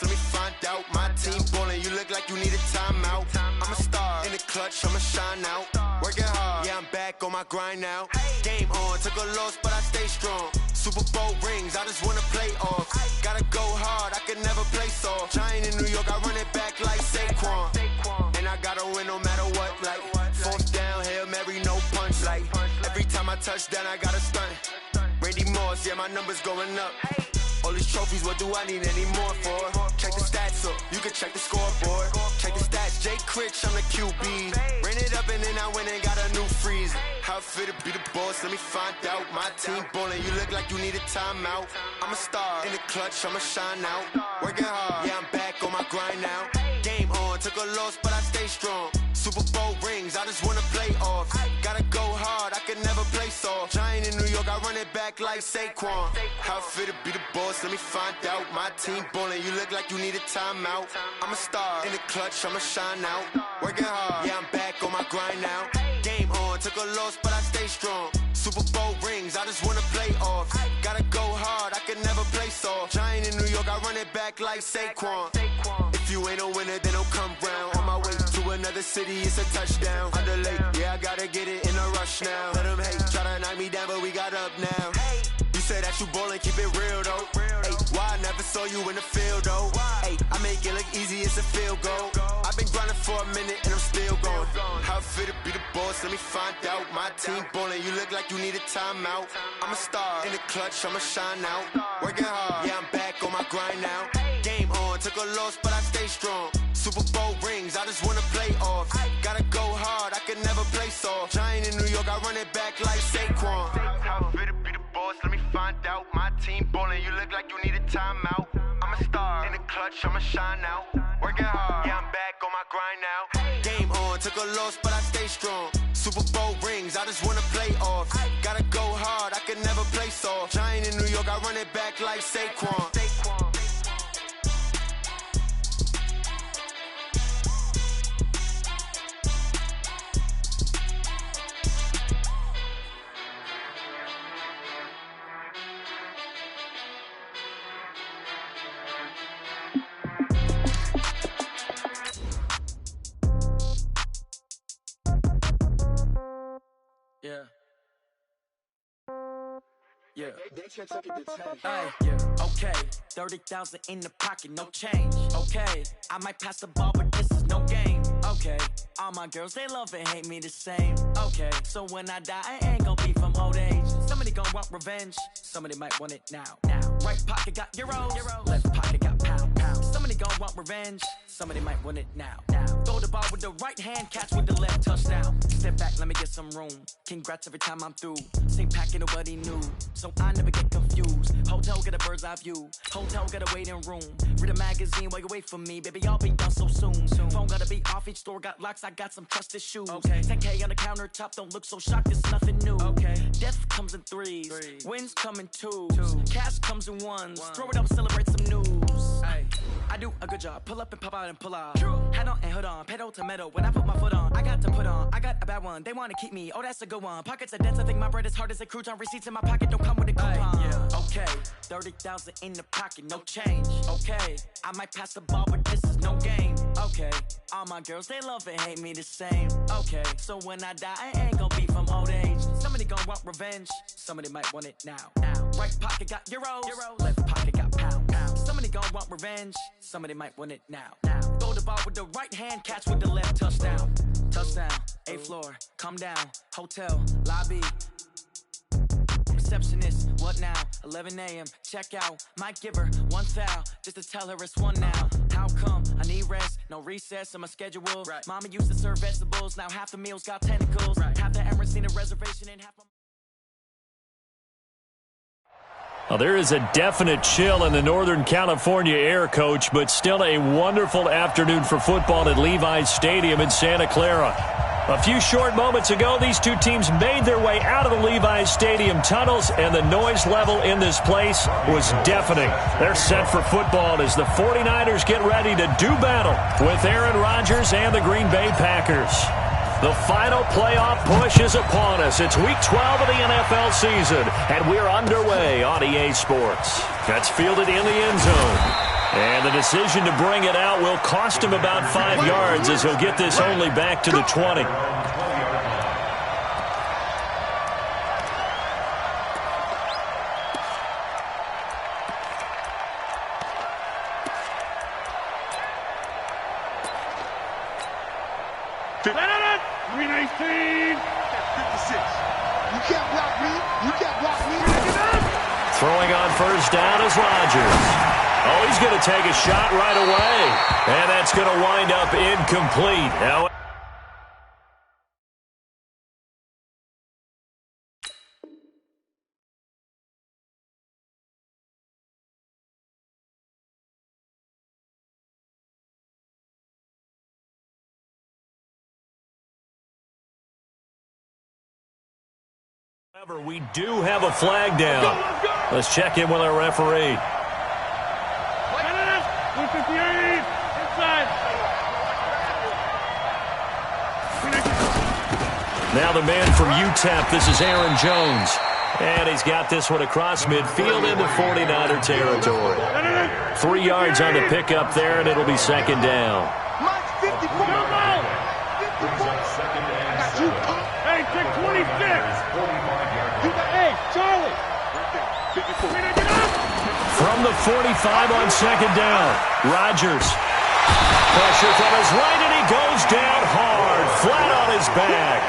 Let me find out. My team ballin', you look like you need a timeout. I'm a star in the clutch, I'ma shine out. Working hard, yeah, I'm back on my grind now. Game on, took a loss, but I stay strong. Super Bowl rings, I just wanna play off. Gotta go hard, I can never play soft. Giant in New York, I run it back like Saquon. And I gotta win no matter what, like fourth down, Hail Mary, no punch. Like every time I touch down, I gotta stunt. Randy Moss, yeah, my numbers going up. All these trophies, what do I need any more for? Check the stats up, you can check the scoreboard. Check the stats, Jay Critch, I'm the QB. Ran it up and then I went and got a new freeze. How fit to be the boss, let me find out. My team ballin', you look like you need a timeout. I'm a star in the clutch, I'ma shine out. Working hard, yeah, I'm back on my grind now. Game on, took a loss, but I stay strong. Super Bowl rings, I just wanna play off. Gotta go hard, I can never play soft. Giant in New York, I run it back like Saquon. How fit to be the boss, let me find out. My team ballin', you look like you need a timeout. I'm a star in the clutch, I'ma shine out. Working hard, yeah, I'm back on my grind now. Game on, took a loss, but I stay strong. Super Bowl rings, I just wanna play off. Gotta go hard, I can never play soft. Giant in New York, I run it back like Saquon. If you ain't a winner, then don't come round. On my way to another city, it's a touchdown. Underlay, yeah, I gotta get it in a rush now. Let them hate, try to knock me down, but we got up now. You say that you ballin', keep it real though. Hey, why I never saw you in the field though? Hey, I make it look easy, it's a field goal. I've been grinding for a minute and I'm still going. How fit to be the boss, let me find out. My team ballin', you look like you need a timeout. I'm a star in the clutch, I'ma shine out. Working hard, yeah, I'm back on my grind now. Game on, took a loss, but I stay strong. Super Bowl rings, I just wanna play off. Gotta go hard, I can never play soft. Giant in New York, I run it back like Saquon. How fit to be the boss, let me find out. My team ballin', you look like you need a timeout. I'm a star in the clutch, I'ma shine out. Working hard, yeah, I'm back on my grind now. Game on, took a loss, but I stay strong. Super Bowl rings, I just wanna play off. Gotta go hard, I can never play soft. Giant in New York, I run it back like Saquon. Yeah. They check it to 10. Hey, yeah, okay. 30,000 in the pocket, no change. Okay, I might pass the ball, but this is no game. Okay, all my girls, they love and hate me the same. Okay, so when I die, I ain't gon' be from old age. Somebody gon' want revenge, somebody might want it now. Right pocket got euros, left pocket got pound. Somebody gon' want revenge, somebody might want it now. Throw the ball with the right hand, catch with the left, touchdown. Step back, let me get some room. Congrats every time I'm through. Same packet, nobody knew, so I never get confused. Hotel get a bird's eye view, hotel get a waiting room. Read a magazine while you wait for me, baby, I'll be done so soon. Phone gotta be off, each store got locks, I got some trusted shoes. 10K on the countertop, don't look so shocked, it's nothing new. Death comes in threes, wins come in twos, cash comes in ones. Throw it up, celebrate some news. I do a good job, pull up and pop out and pull out. Head on and hood on, pedal to metal. When I put my foot on, I got to put on. I got a bad one, they wanna keep me, oh that's a good one. Pockets are dense, I think my bread is hard as a crouton. Receipts in my pocket don't come with a coupon. Okay, 30,000 in the pocket, no change. Okay, I might pass the ball, but this is no game. Okay, all my girls, they love and hate me the same. Okay, so when I die, I ain't gon' be from old age. Somebody gon' want revenge, somebody might want it now. Right pocket got euros, left pocket got pound. Somebody gon' want revenge, somebody might want it now. Throw the ball with the right hand, catch with the left, touchdown. Touchdown, 8th floor, come down, hotel, lobby. Receptionist, what now? 11 a.m. check out. Might give her one foul just to tell her it's one now. How come? I need rest, no recess in my schedule. Mama used to serve vegetables, now half the meals got tentacles. Half the Emirates seen a reservation and half my... Well, there is a definite chill in the Northern California air, Coach, but still a wonderful afternoon for football at Levi's Stadium in Santa Clara. A few short moments ago, these two teams made their way out of the Levi's Stadium tunnels, and the noise level in this place was deafening. They're set for football as the 49ers get ready to do battle with Aaron Rodgers and the Green Bay Packers. The final playoff push is upon us. It's Week 12 of the NFL season, and we're underway on EA Sports. That's fielded in the end zone. And the decision to bring it out will cost him about 5 yards as he'll get this only back to the 20. Throwing on first down is Rodgers. Oh, he's going to take a shot right away. And that's going to wind up incomplete. Now, however, we do have a flag down. Let's check in with our referee. 158 inside. Now the man from UTEP, this is Aaron Jones. And he's got this one across midfield into 49er territory. 3 yards on the pickup there, and it'll be second down. Hey, pick 26. Hey, Charlie. From the 45 on second down, Rodgers. Pressure from his right, and he goes down hard, flat on his back.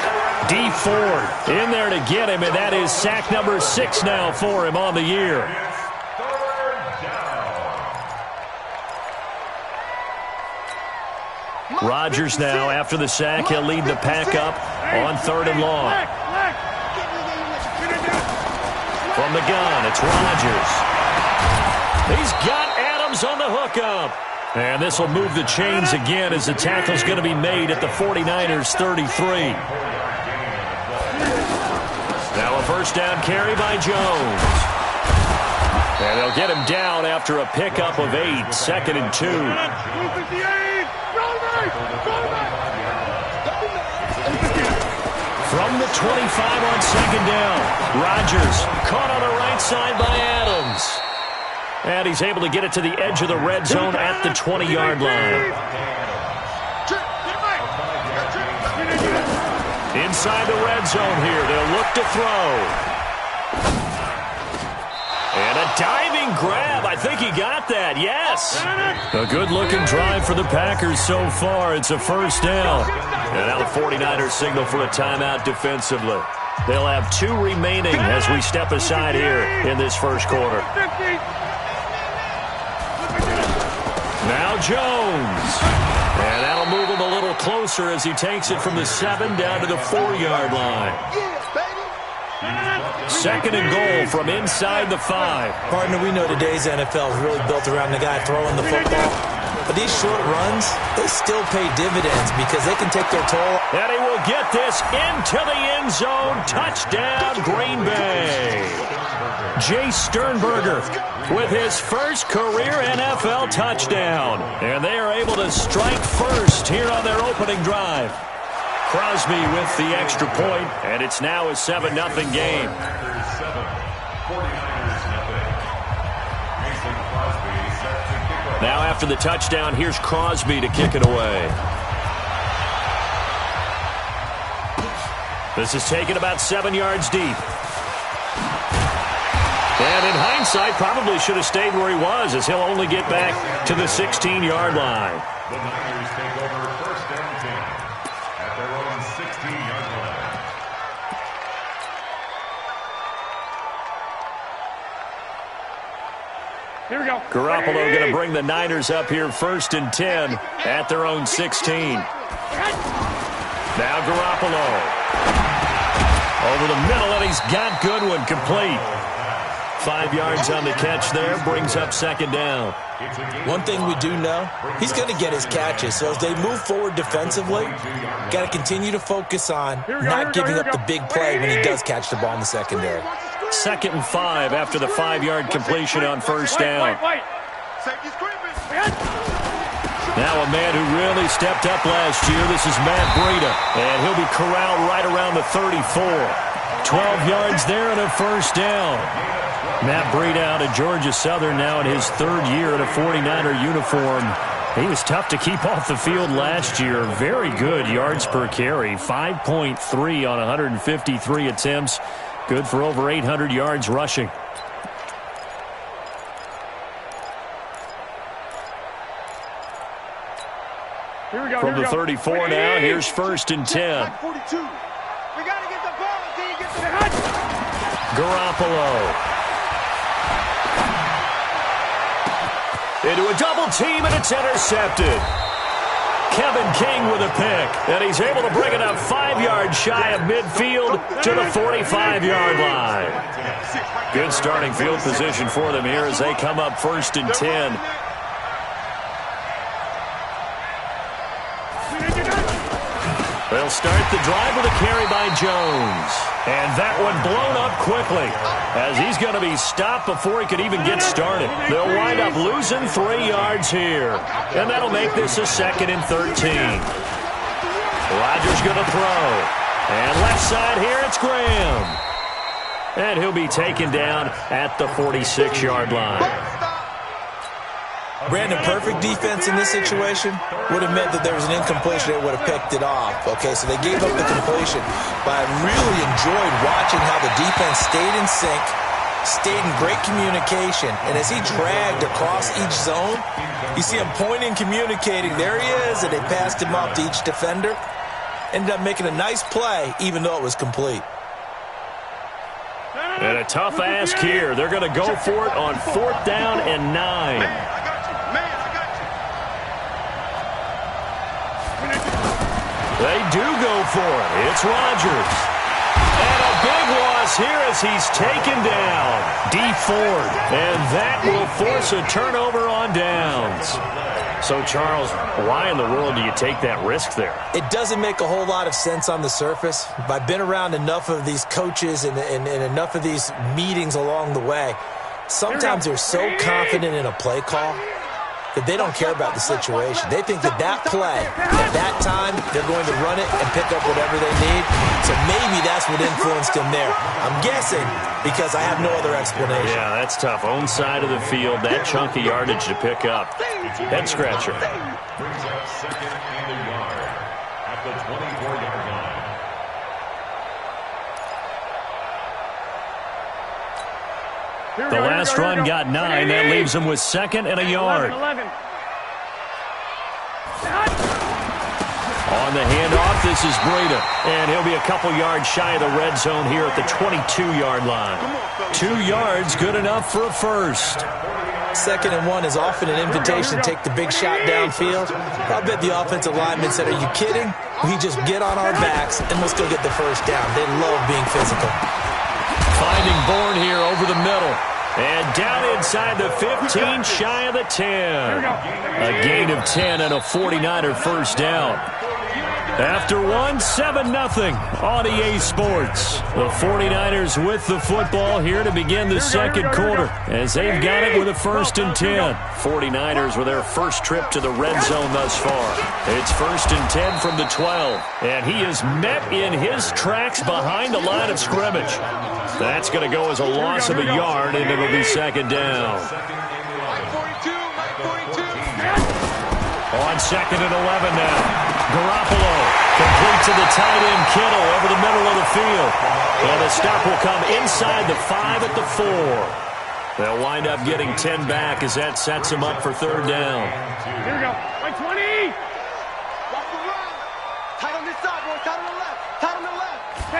D Ford in there to get him, and that is sack number 6 now for him on the year. Rodgers now, after the sack, he'll lead the pack up on 3rd and long. From the gun, it's Rodgers. He's got Adams on the hookup. And this will move the chains again as the tackle's going to be made at the 49ers 33. Now a first down carry by Jones. And they'll get him down after a pickup of 8, 2nd and 2. From the 25 on second down, Rodgers caught on the right side by Adams. And he's able to get it to the edge of the red zone at the 20-yard line. Inside the red zone here, they'll look to throw. diving grab. I think he got that. Yes. A good-looking drive for the Packers so far. It's a first down. And now the 49ers signal for a timeout defensively. They'll have 2 remaining as we step aside here in this first quarter. Now Jones. And that'll move him a little closer as he takes it from the 7 down to the 4-yard line. Second and goal from inside the 5. Partner, we know today's NFL is really built around the guy throwing the football. But these short runs, they still pay dividends because they can take their toll. And he will get this into the end zone. Touchdown, Green Bay. Jay Sternberger with his first career NFL touchdown. And they are able to strike first here on their opening drive. Crosby with the extra point, and it's now a 7-0 game. Now after the touchdown, here's Crosby to kick it away. This is taken about 7 yards deep. And in hindsight, probably should have stayed where he was, as he'll only get back to the 16-yard line. The Niners take over first and 10 at their own 16-yard line. Here we go. Garoppolo going to bring the Niners up here first and 10 at their own 16. Now Garoppolo. Over the middle, and he's got Goodwin complete. 5 yards on the catch there, brings up second down. One thing we do know, he's going to get his catches. So as they move forward defensively, got to continue to focus on not giving up the big play when he does catch the ball in the secondary. 2nd and 5 after the 5-yard completion on first down. Now a man who really stepped up last year. This is Matt Breida, and he'll be corralled right around the 34. 12 yards there and a first down. Matt Breida out of Georgia Southern now in his 3rd year in a 49er uniform. He was tough to keep off the field last year. Very good yards per carry. 5.3 on 153 attempts. Good for over 800 yards rushing. From the 34 now, here's first and 10. Garoppolo. Into a double team, and it's intercepted. Kevin King with a pick, and he's able to bring it up 5 yards shy of midfield to the 45-yard line. Good starting field position for them here as they come up first and 10. They'll start the drive with a carry by Jones. And that one blown up quickly as he's going to be stopped before he could even get started. They'll wind up losing 3 yards here. And that'll make this a 2nd and 13. Rodgers going to throw. And left side here, it's Graham. And he'll be taken down at the 46-yard line. Brandon, perfect defense in this situation would have meant that there was an incompletion. They would have picked it off. Okay, so they gave up the completion. But I really enjoyed watching how the defense stayed in sync, stayed in great communication. And as he dragged across each zone, you see him pointing, communicating. There he is, and they passed him off to each defender. Ended up making a nice play, even though it was complete. And a tough ask here. They're going to go for it on 4th down and 9. They do go for it. It's Rodgers. And a big loss here as he's taken down. D Ford. And that will force a turnover on downs. So, Charles, why in the world do you take that risk there? It doesn't make a whole lot of sense on the surface. I've been around enough of these coaches and enough of these meetings along the way. Sometimes they're so confident in a play call that they don't care about the situation. They think that that play, at that time, they're going to run it and pick up whatever they need. So maybe that's what influenced him there. I'm guessing because I have no other explanation. Yeah, that's tough. Own side of the field, that chunk of yardage to pick up. Head scratcher. Brings up 2nd and a yard at the 24-yard line. The last run got 9. That leaves him with 2nd and a yard. 11. On the handoff, this is Breida. And he'll be a couple yards shy of the red zone here at the 22-yard line. 2 yards, good enough for a first. 2nd and 1 is often an invitation to take the big shot downfield. I bet the offensive lineman said, are you kidding? We just get on our backs and let's go get the first down. They love being physical. Finding Bourne here over the middle. And down inside the 15, shy of the 10. A gain of 10 and a 49er first down. After 1, 7-0 on EA Sports. The 49ers with the football here to begin the second quarter as they've got it with a 1st and 10. 49ers with their first trip to the red zone thus far. It's 1st and 10 from the 12. And he is met in his tracks behind the line of scrimmage. That's going to go as a loss of a yard, and it'll be 2nd down. On 2nd and 11 now. Garoppolo complete to the tight end Kittle over the middle of the field. And the stop will come inside the 5 at the 4. They'll wind up getting 10 back as that sets them up for 3rd down. Here we go. Right 20. Watch the run. Tight on this side, boy. Tight on the left. Tight on the left.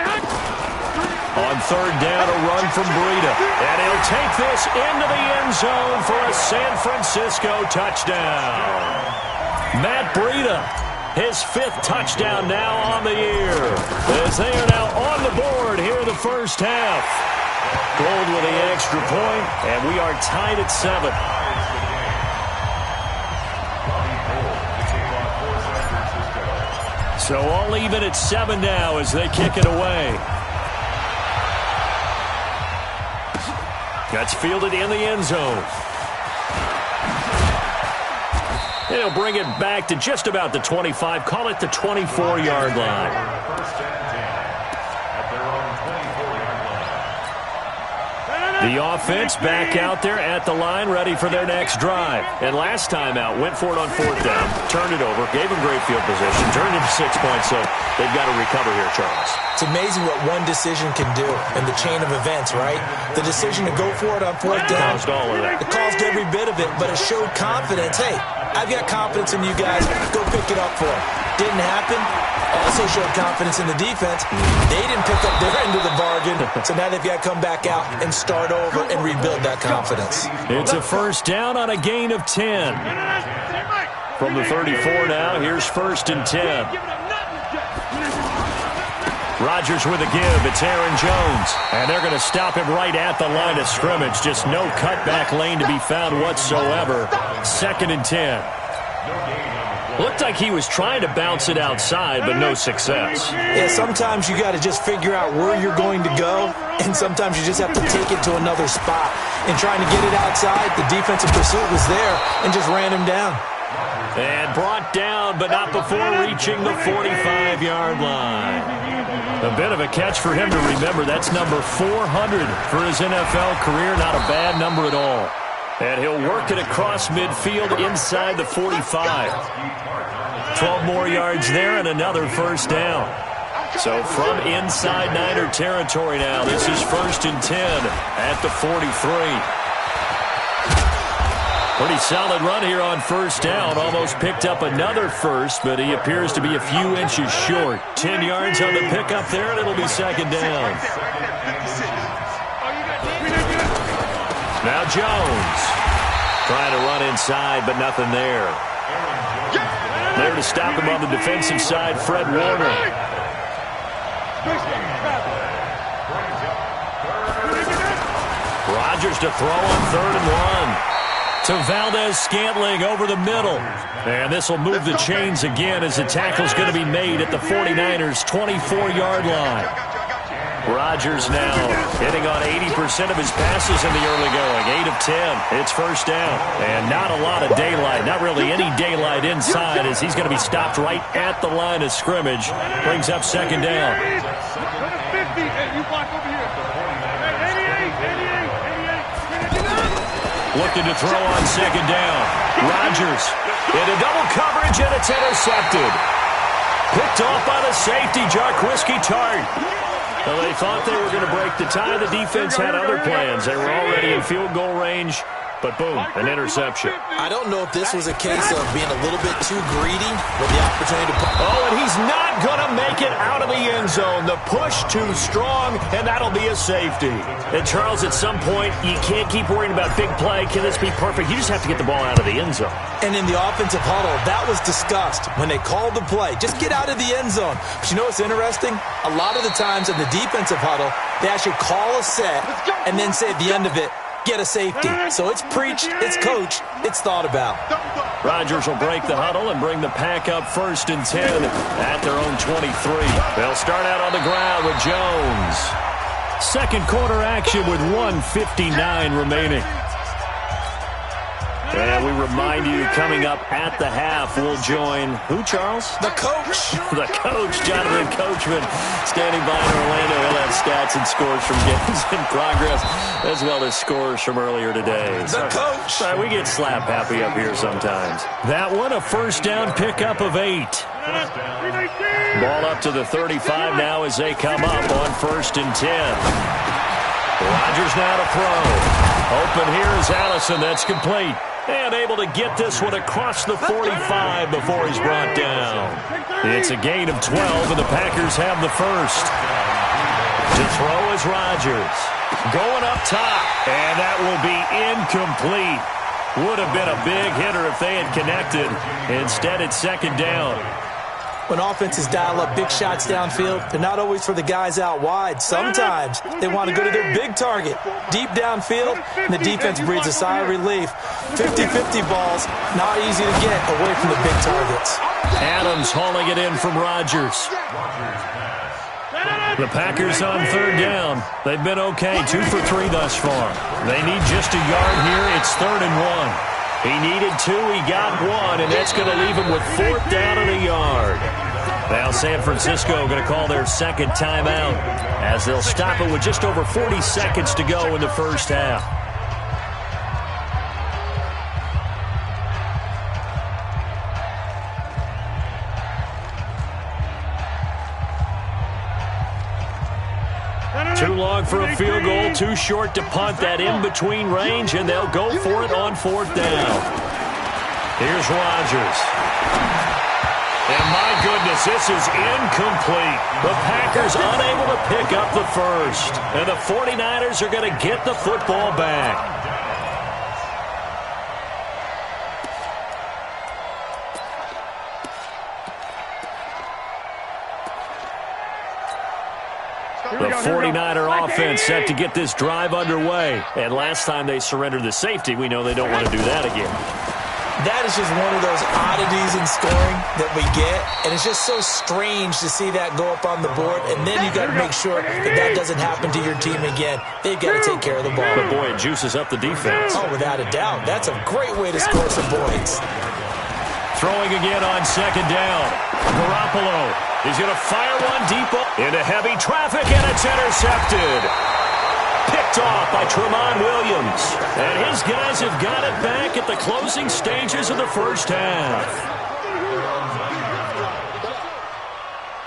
On 3rd down, a run from Breida. And he'll take this into the end zone for a San Francisco touchdown. Matt Breida, his 5th touchdown now on the year, as they are now on the board here in the first half. Gold with the extra point, and we are tied at 7. So all even at 7 now as they kick it away. That's fielded in the end zone. He'll bring it back to just about the 25. Call it the 24-yard line. The offense back out there at the line, ready for their next drive. And last time out, went for it on 4th down, turned it over, gave them great field position, turned it to 6 points, so they've got to recover here, Charles. It's amazing what one decision can do in the chain of events, right? The decision to go for it on 4th down. Caused all of that. It caused every bit of it, but it showed confidence. Hey, I've got confidence in you guys. Go pick it up for it. Didn't happen. Also showed confidence in the defense. They didn't pick up their end of the bargain, so now they've got to come back out and start over and rebuild that confidence. It's a first down on a gain of 10. From the 34 now, here's 1st and 10. Rodgers with a give. It's Aaron Jones. And they're going to stop him right at the line of scrimmage. Just no cutback lane to be found whatsoever. 2nd and 10. Looked like he was trying to bounce it outside, but no success. Yeah, sometimes you got to just figure out where you're going to go, and sometimes you just have to take it to another spot. And trying to get it outside, the defensive pursuit was there and just ran him down. And brought down, but not before reaching the 45-yard line. A bit of a catch for him to remember. That's number 400 for his NFL career. Not a bad number at all. And he'll work it across midfield inside the 45. 12 more yards there and another first down. So from inside Niner territory now, this is 1st and 10 at the 43. Pretty solid run here on 1st down. Almost picked up another first, but he appears to be a few inches short. 10 yards on the pickup there, and it'll be 2nd down. Now Jones trying to run inside, but nothing there. There to stop him on the defensive side, Fred Warner. Rodgers to throw on 3rd and 1. To Valdez-Scantling over the middle. And this will move the chains again as the tackle's going to be made at the 49ers' 24-yard line. Rodgers now hitting on 80% of his passes in the early going. 8 of 10. It's 1st down. And not a lot of daylight. Not really any daylight inside as he's going to be stopped right at the line of scrimmage. Brings up 2nd down. 50, and you block over here. 88. Looking to throw on 2nd down. Rodgers into double coverage, and it's intercepted. Picked off by the safety, Jarquiski Tart. Well, they thought they were going to break the tie. The defense had other plans. They were already in field goal range, but boom, an interception. I don't know if this was a case of being a little bit too greedy with the opportunity to... Oh, and he's not going to make it out of the end zone. The push too strong, and that'll be a safety. And, Charles, at some point, you can't keep worrying about big play. Can this be perfect? You just have to get the ball out of the end zone. And in the offensive huddle, that was discussed when they called the play. Just get out of the end zone. But you know what's interesting? A lot of the times in the defensive huddle, they actually call a set and then say at the end of it, get a safety. So it's preached, it's coached, it's thought about. Rodgers will break the huddle and bring the pack up 1st and 10 at their own 23. They'll start out on the ground with Jones. Second quarter action with 1:59 remaining. And we remind you, coming up at the half, we'll join who, Charles? The coach. The coach, Jonathan Coachman, standing by in Orlando. He'll have stats and scores from games in progress, as well as scores from earlier today. The coach. Sorry, we get slap happy up here sometimes. That one, a first down pickup of 8. Ball up to the 35 now as they come up on 1st and 10. Rodgers now to throw. Open here is Allison. That's complete. And able to get this one across the 45 before he's brought down. It's a gain of 12, and the Packers have the first. To throw is Rodgers. Going up top, and that will be incomplete. Would have been a big hitter if they had connected. Instead, it's 2nd down. When offenses dial up big shots downfield, they're not always for the guys out wide. Sometimes they want to go to their big target, deep downfield, and the defense breathes a sigh of relief. 50-50 balls, not easy to get away from the big targets. Adams hauling it in from Rodgers. The Packers on 3rd down. They've been okay, 2 for 3 thus far. They need just a yard here. It's 3rd and 1. He needed 2, he got 1, and that's going to leave him with 4th down and a yard. Now San Francisco going to call their 2nd timeout as they'll stop it with just over 40 seconds to go in the first half. Too long for a field goal, too short to punt that in-between range, and they'll go for it on 4th down. Here's Rodgers. And my goodness, this is incomplete. The Packers unable to pick up the first. And the 49ers are going to get the football back. The 49er offense set to get this drive underway. And last time they surrendered the safety, we know they don't want to do that again. That is just one of those oddities in scoring that we get. And it's just so strange to see that go up on the board. And then you got to make sure that that doesn't happen to your team again. They've got to take care of the ball. But boy, it juices up the defense. Oh, without a doubt. That's a great way to score some points. Throwing again on 2nd down. Garoppolo. He's going to fire one deep into heavy traffic, and it's intercepted. Picked off by Tramon Williams. And his guys have got it back at the closing stages of the first half.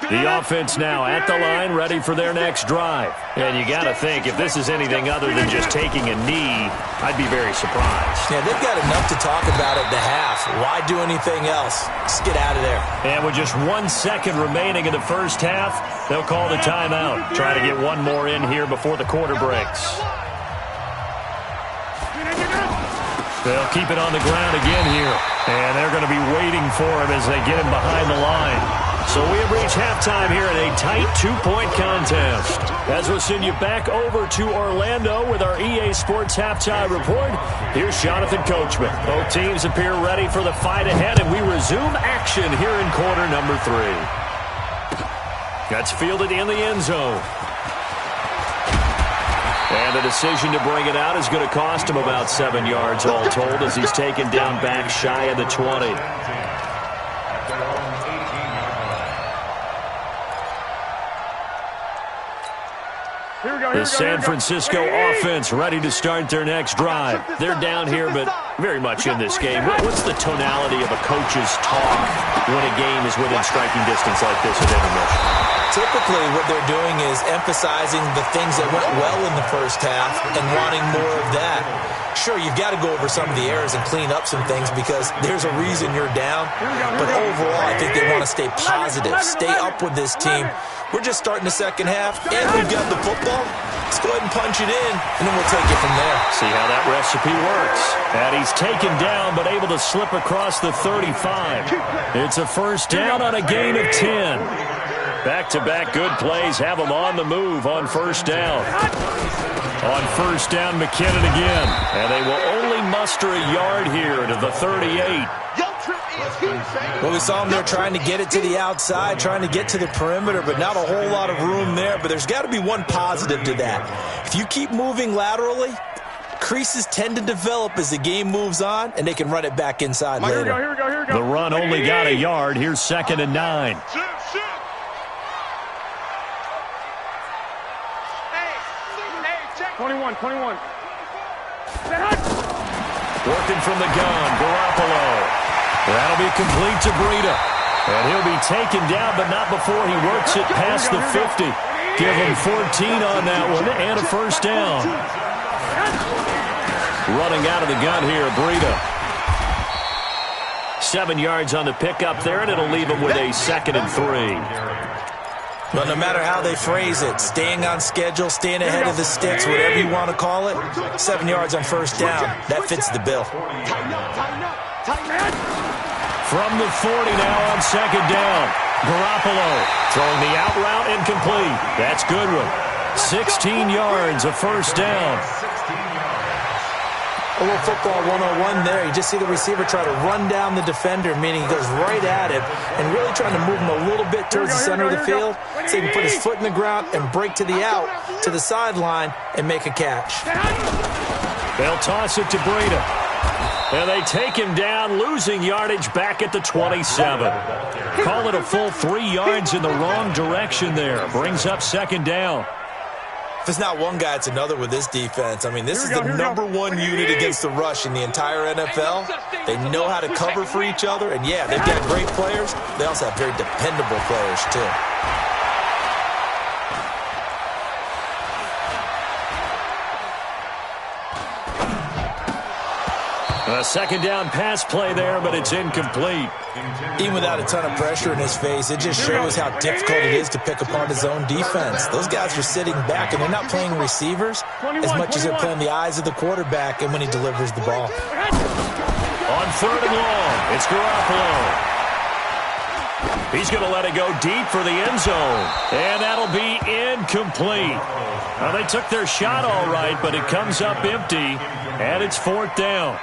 The offense now at the line, ready for their next drive. And you got to think, if this is anything other than just taking a knee, I'd be very surprised. Yeah, they've got enough to talk about at the half. Why do anything else? Just get out of there. And with just 1 second remaining in the first half, they'll call the timeout. Try to get one more in here before the quarter breaks. They'll keep it on the ground again here. And they're going to be waiting for him as they get him behind the line. So we have reached halftime here in a tight 2-point contest. As we'll send you back over to Orlando with our EA Sports Halftime Report, here's Jonathan Coachman. Both teams appear ready for the fight ahead, and we resume action here in quarter number 3. That's fielded in the end zone. And the decision to bring it out is going to cost him about 7 yards all told as he's taken down back shy of the 20. The San Francisco offense ready to start their next drive. They're down here, but very much in this game. What's the tonality of a coach's talk when a game is within striking distance like this at intermission? Typically, what they're doing is emphasizing the things that went well in the first half and wanting more of that. Sure, you've got to go over some of the errors and clean up some things because there's a reason you're down. But overall, I think they want to stay positive, stay up with this team. We're just starting the second half, and we've got the football. Let's go ahead and punch it in, and then we'll take it from there. See how that recipe works. And he's taken down, but able to slip across the 35. It's a first down on a gain of 10. Back-to-back good plays have them on the move on first down. On first down, McKinnon again. And they will only muster a yard here to the 38. Well, we saw them there trying to get it to the outside, trying to get to the perimeter, but not a whole lot of room there. But there's got to be one positive to that. If you keep moving laterally, creases tend to develop as the game moves on, and they can run it back inside later. Here we go. The run only got a yard. Here's 2nd and 9. Shoot. Hey, 21. Working from the gun, Garoppolo. That'll be complete to Breida. And he'll be taken down, but not before he works it past the 50. Give him 14 on that one and a first down. Running out of the gun here, Breida. 7 yards on the pickup there, and it'll leave him with a 2nd and 3. But no matter how they phrase it, staying on schedule, staying ahead of the sticks, whatever you want to call it, 7 yards on first down, that fits the bill. From the 40 now on 2nd down. Garoppolo throwing the out route incomplete. That's good one. 16 yards, a first down. A little football 101 there. You just see the receiver try to run down the defender, meaning he goes right at him and really trying to move him a little bit towards the center of the field so he can put his foot in the ground and break to the out, to the sideline, and make a catch. They'll toss it to Breida. And they take him down, losing yardage back at the 27. Call it a full 3 yards in the wrong direction there. Brings up 2nd down. If it's not one guy, it's another with this defense. I mean, this is the #1 unit against the rush in the entire NFL. They know how to cover for each other. And, yeah, they've got great players. They also have very dependable players, too. A 2nd down pass play there, but it's incomplete. Even without a ton of pressure in his face, it just shows how difficult it is to pick apart his own defense. Those guys are sitting back, and they're not playing receivers as much as they're playing the eyes of the quarterback and when he delivers the ball. On 3rd and long, it's Garoppolo. He's going to let it go deep for the end zone, and that'll be incomplete. Well, they took their shot all right, but it comes up empty, and it's 4th down.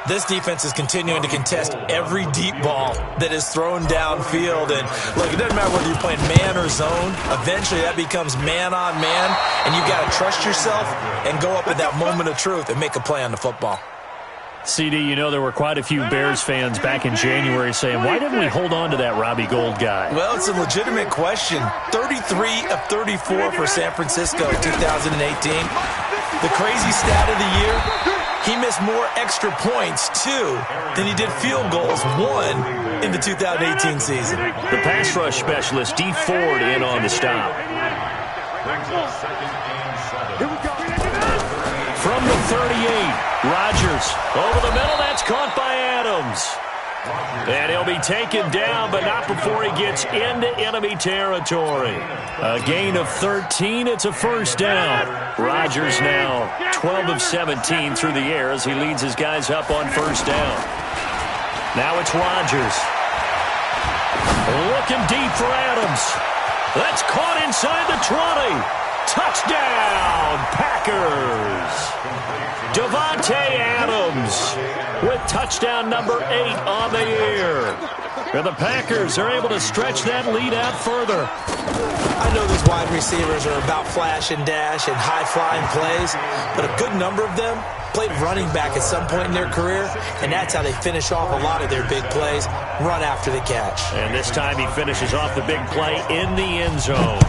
This defense is continuing to contest every deep ball that is thrown downfield. And, look, it doesn't matter whether you're playing man or zone. Eventually, that becomes man-on-man, and you've got to trust yourself and go up at that moment of truth and make a play on the football. CD, you know there were quite a few Bears fans back in January saying, why didn't we hold on to that Robbie Gould guy? Well, it's a legitimate question. 33 of 34 for San Francisco in 2018. The crazy stat of the year, he missed more extra points, 2, than he did field goals, 1, in the 2018 season. The pass rush specialist, D. Ford, in on the stop. From the 38, Rodgers over the middle. That's caught by Adams. And he'll be taken down, but not before he gets into enemy territory. A gain of 13. It's a first down. Rodgers now 12 of 17 through the air as he leads his guys up on first down. Now it's Rodgers. Looking deep for Adams. That's caught inside the 20. Touchdown, Packers. Davante Adams with touchdown number 8 on the year. And the Packers are able to stretch that lead out further. I know these wide receivers are about flash and dash and high-flying plays, but a good number of them played running back at some point in their career, and that's how they finish off a lot of their big plays, run after the catch. And this time he finishes off the big play in the end zone.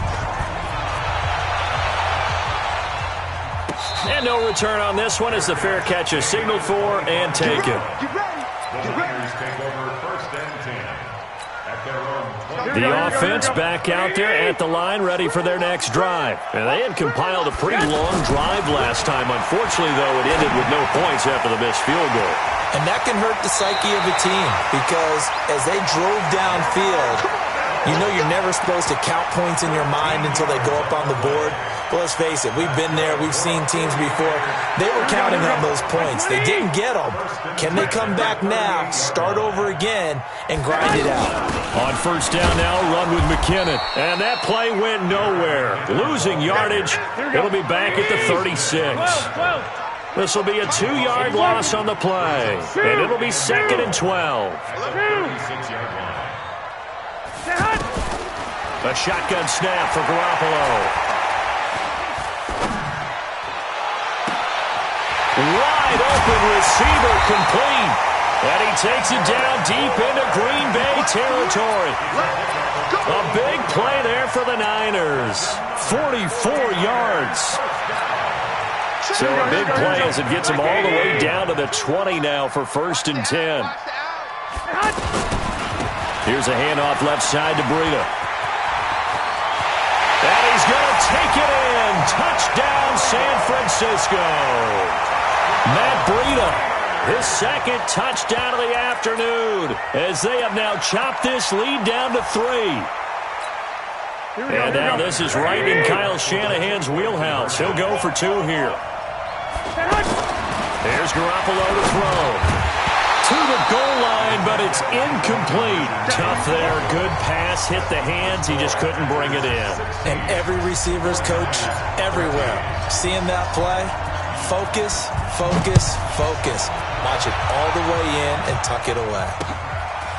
And no return on this one as the fair catch is signaled for and taken. The Niners take over 1st and 10 at their own 20. The offense back out there at the line, ready for their next drive. And they had compiled a pretty long drive last time. Unfortunately, though, it ended with no points after the missed field goal. And that can hurt the psyche of a team because as they drove downfield, you know you're never supposed to count points in your mind until they go up on the board. But let's face it, we've been there. We've seen teams before. They were counting on those points. They didn't get them. Can they come back now, start over again, and grind it out? On 1st down now, run with McKinnon. And that play went nowhere. Losing yardage. It'll be back at the 36. This will be a 2-yard loss on the play. And it'll be 2nd and 12. A shotgun snap for Garoppolo. Wide open receiver complete. And he takes it down deep into Green Bay territory. A big play there for the Niners. 44 yards. So a big play as it gets him all the way down to the 20 now for 1st and 10. Here's a handoff left side to Breida. And he's going to take it in. Touchdown, San Francisco. Matt Breida, his 2nd touchdown of the afternoon, as they have now chopped this lead down to 3. And now this is right in Kyle Shanahan's wheelhouse. He'll go for 2 here. There's Garoppolo to throw. To the goal line, but it's incomplete. Tough there. Good pass. Hit the hands. He just couldn't bring it in. And every receiver's coach everywhere. Seeing that play, focus, focus, focus. Watch it all the way in and tuck it away.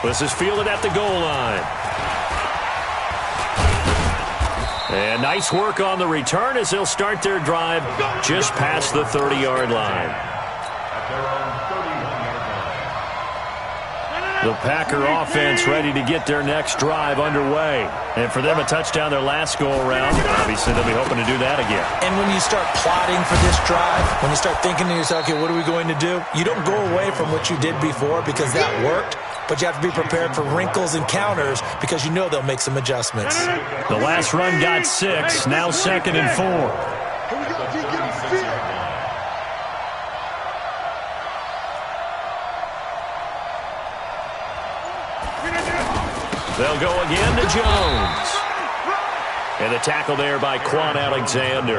This is fielded at the goal line. And nice work on the return as they'll start their drive just past the 30-yard line. The Packer offense ready to get their next drive underway. And for them, a touchdown their last go-around. Obviously, they'll be hoping to do that again. And when you start plotting for this drive, when you start thinking to yourself, okay, what are we going to do? You don't go away from what you did before because that worked. But you have to be prepared for wrinkles and counters because you know they'll make some adjustments. The last run got 6. Now 2nd and 4. They'll go again to Jones. And the tackle there by Quan Alexander.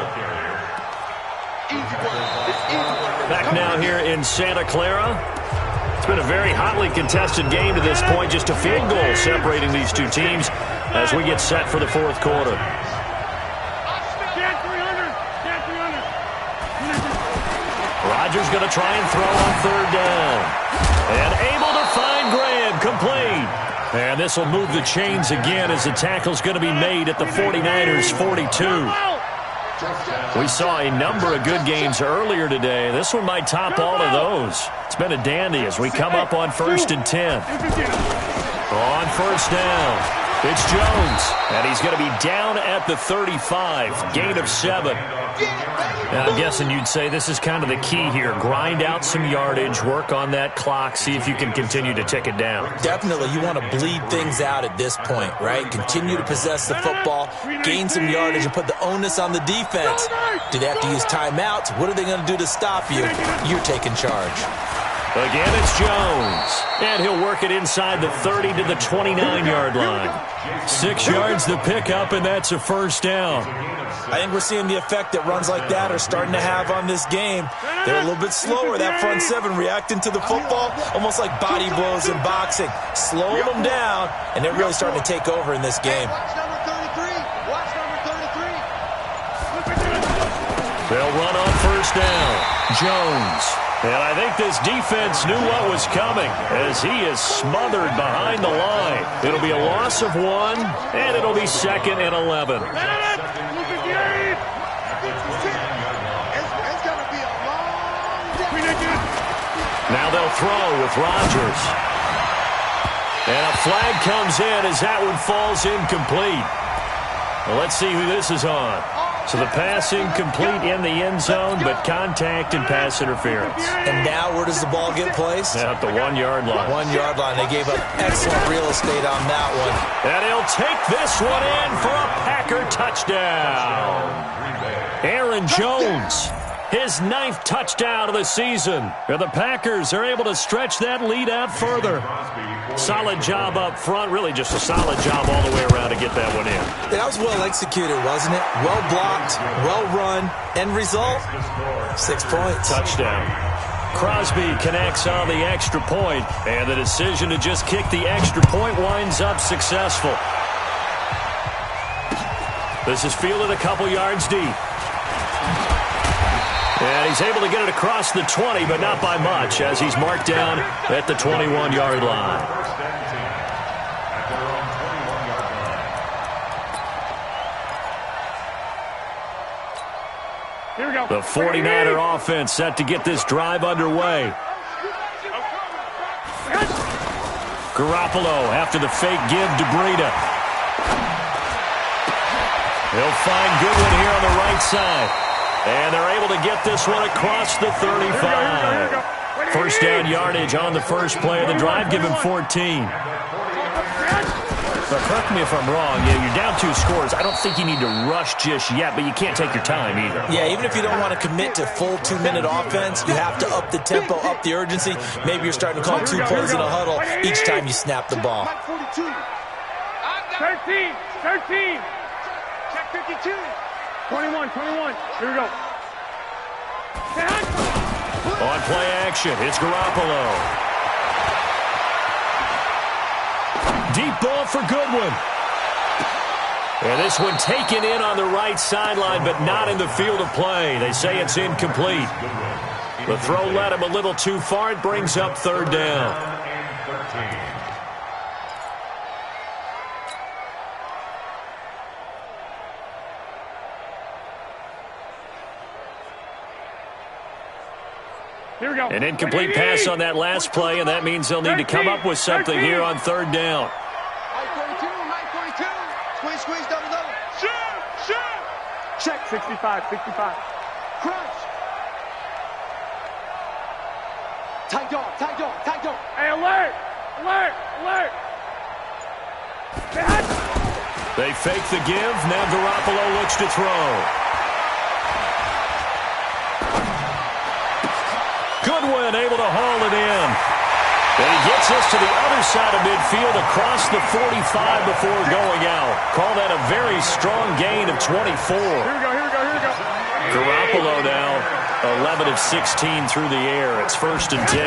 Back now here in Santa Clara. It's been a very hotly contested game to this point. Just a field goal separating these two teams as we get set for the 4th quarter. Rodgers going to try and throw on 3rd down. And able to find Graham, complete. And this will move the chains again as the tackle's going to be made at the 49ers' 42. We saw a number of good games earlier today. This one might top all of those. It's been a dandy as we come up on 1st and 10. On 1st down, it's Jones. And he's going to be down at the 35. Gain of 7. Now, I'm guessing you'd say this is kind of the key here. Grind out some yardage, work on that clock, see if you can continue to tick it down. Definitely. You want to bleed things out at this point, right? Continue to possess the football, gain some yardage, and put the onus on the defense. Do they have to use timeouts? What are they going to do to stop you? You're taking charge. Again, it's Jones. And he'll work it inside the 30 to the 29-yard line. 6 yards the pickup, and that's a 1st down. I think we're seeing the effect that runs like that are starting to have on this game. They're a little bit slower, that front 7, reacting to the football, almost like body blows in boxing. Slowing them down, and they're really starting to take over in this game. Watch number 33. Watch number 33. They'll run on 1st down. Jones. And I think this defense knew what was coming as he is smothered behind the line. It'll be a loss of 1, and it'll be 2nd and 11. Now they'll throw with Rodgers. And a flag comes in as that one falls incomplete. Well, let's see who this is on. So the pass incomplete in the end zone, but contact and pass interference. And now where does the ball get placed? At the 1-yard line. 1-yard line. They gave up excellent real estate on that one. And he'll take this one in for a Packer touchdown. Aaron Jones, his 9th touchdown of the season. And the Packers are able to stretch that lead out further. Solid job up front. Really just a solid job all the way around to get that one in. That was well executed, wasn't it? Well blocked, well run. End result, 6 points. Touchdown. Crosby connects on the extra point, and the decision to just kick the extra point winds up successful. This is fielded a couple yards deep. And he's able to get it across the 20, but not by much, as he's marked down at the 21-yard line. Here we go. The 49er offense set to get this drive underway. Garoppolo after the fake give to Breida. He'll find Goodwin here on the right side. And they're able to get this one across the 35. First down yardage on the first play of the drive. Give him 14. But correct me if I'm wrong. Yeah, you're down 2 scores. I don't think you need to rush just yet, but you can't take your time either. Yeah, even if you don't want to commit to full 2-minute offense, you have to up the tempo, up the urgency. Maybe you're starting to call 2 plays in a huddle each time you snap the ball. 13. Check 52. 21. Here we go. On play action, it's Garoppolo. Deep ball for Goodwin. And this one taken in on the right sideline, but not in the field of play. They say it's incomplete. The throw led him a little too far. It brings up 3rd down. Here we go. An incomplete pass on that last play, and that means they'll need to come up with something here on 3rd down. 42. Squeeze, double. Shoot. Check 65. Crunch. Tight dog. Hey, alert. They fake the give. Now Garoppolo looks to throw. Goodwin able to haul it in. And he gets us to the other side of midfield across the 45 before going out. Call that a very strong gain of 24. Here we go. Garoppolo now 11 of 16 through the air. It's 1st and 10.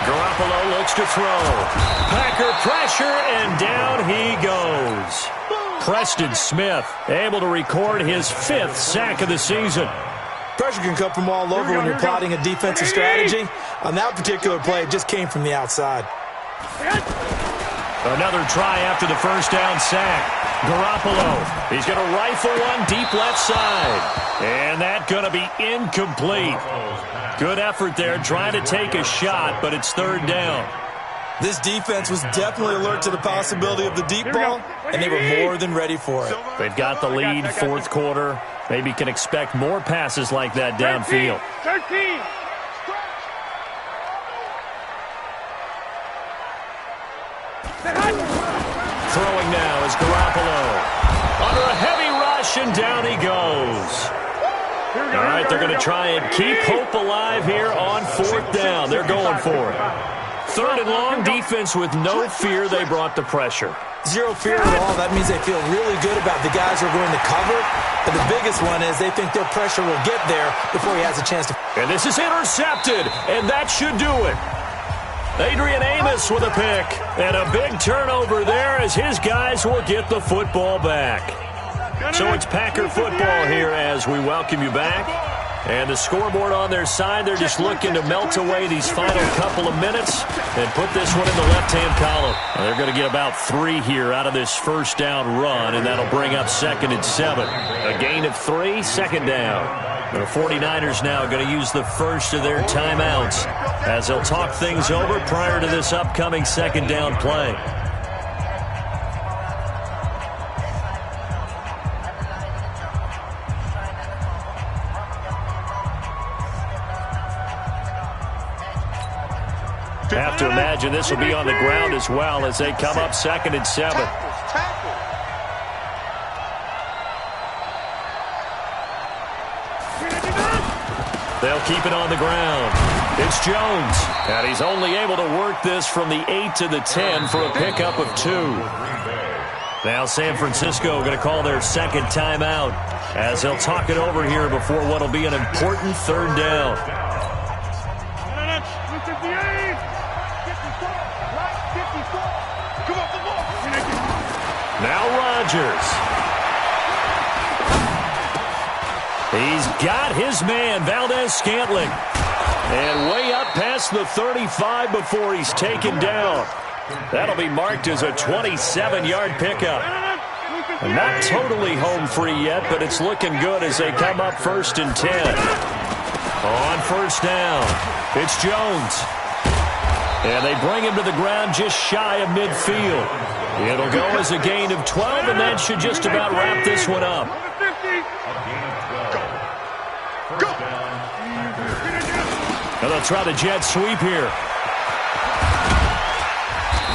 Garoppolo looks to throw. Packer pressure, and down he goes. Preston Smith able to record his 5th sack of the season. Pressure can come from all over when you're plotting a defensive strategy. On that particular play, it just came from the outside. Another try after the first down sack. Garoppolo, he's going to rifle one deep left side. And that's going to be incomplete. Good effort there, trying to take a shot, but it's 3rd down. This defense was definitely alert to the possibility of the deep ball, and they were more than ready for it. They've got the lead, 4th quarter. Maybe can expect more passes like that downfield. 13. Throwing now is Garoppolo. Under a heavy rush, and down he goes. All right, they're going to try and keep hope alive here on 4th down. They're going for it. 3rd and long, defense with no fear. They brought the pressure. Zero fear at all. That means they feel really good about the guys who are going to cover. But the biggest one is they think their pressure will get there before he has a chance to. And this is intercepted, and that should do it. Adrian Amos with a pick. And a big turnover there as his guys will get the football back. So it's Packer football here as we welcome you back. And the scoreboard on their side, they're just looking to melt away these final couple of minutes and put this one in the left-hand column. Now they're going to get about 3 here out of this first down run, and that'll bring up 2nd and 7. A gain of 3, 2nd down. The 49ers now going to use the first of their timeouts as they'll talk things over prior to this upcoming 2nd down play. to imagine this will be on the ground as well as they come up 2nd and 7. They'll keep it on the ground. It's Jones, and he's only able to work this from the 8 to the 10 for a pickup of 2. Now San Francisco going to call their second timeout as they'll talk it over here before what will be an important 3rd down. Now Rodgers. He's got his man, Valdez-Scantling. And way up past the 35 before he's taken down. That'll be marked as a 27-yard pickup. Not totally home free yet, but it's looking good as they come up 1st and 10. On 1st down, it's Jones. And they bring him to the ground just shy of midfield. It'll go as a gain of 12, and that should just about wrap this one up. And they'll try the jet sweep here.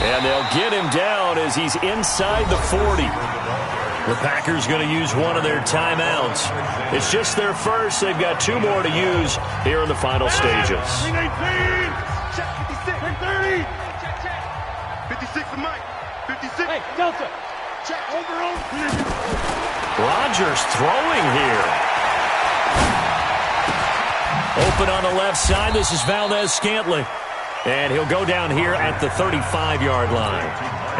And they'll get him down as he's inside the 40. The Packers going to use one of their timeouts. It's just their first. They've got 2 more to use here in the final stages. 56 to Mike. 56. Hey, Delta. Check. Over. Rodgers throwing here. Open on the left side. This is Valdez-Scantling. And he'll go down here at the 35-yard line.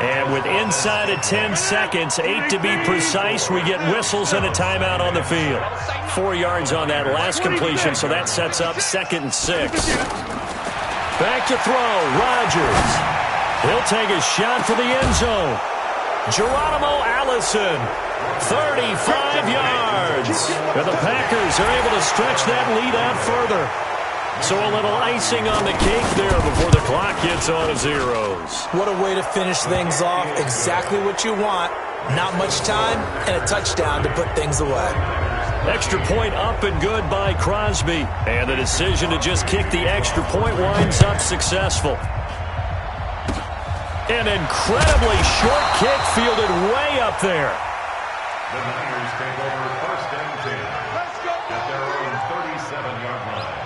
And with inside of 10 seconds, 8 to be precise, we get whistles and a timeout on the field. 4 yards on that last completion, so that sets up 2nd and 6. Back to throw, Rodgers. He'll take a shot for the end zone. Geronimo Allison, 35 yards. And the Packers are able to stretch that lead out further. So a little icing on the cake there before the clock gets on to zeros. What a way to finish things off. Exactly what you want. Not much time and a touchdown to put things away. Extra point up and good by Crosby. And the decision to just kick the extra point winds up successful. An incredibly short kick fielded way up there. The Niners take over 1st and 10 at their own 37-yard line.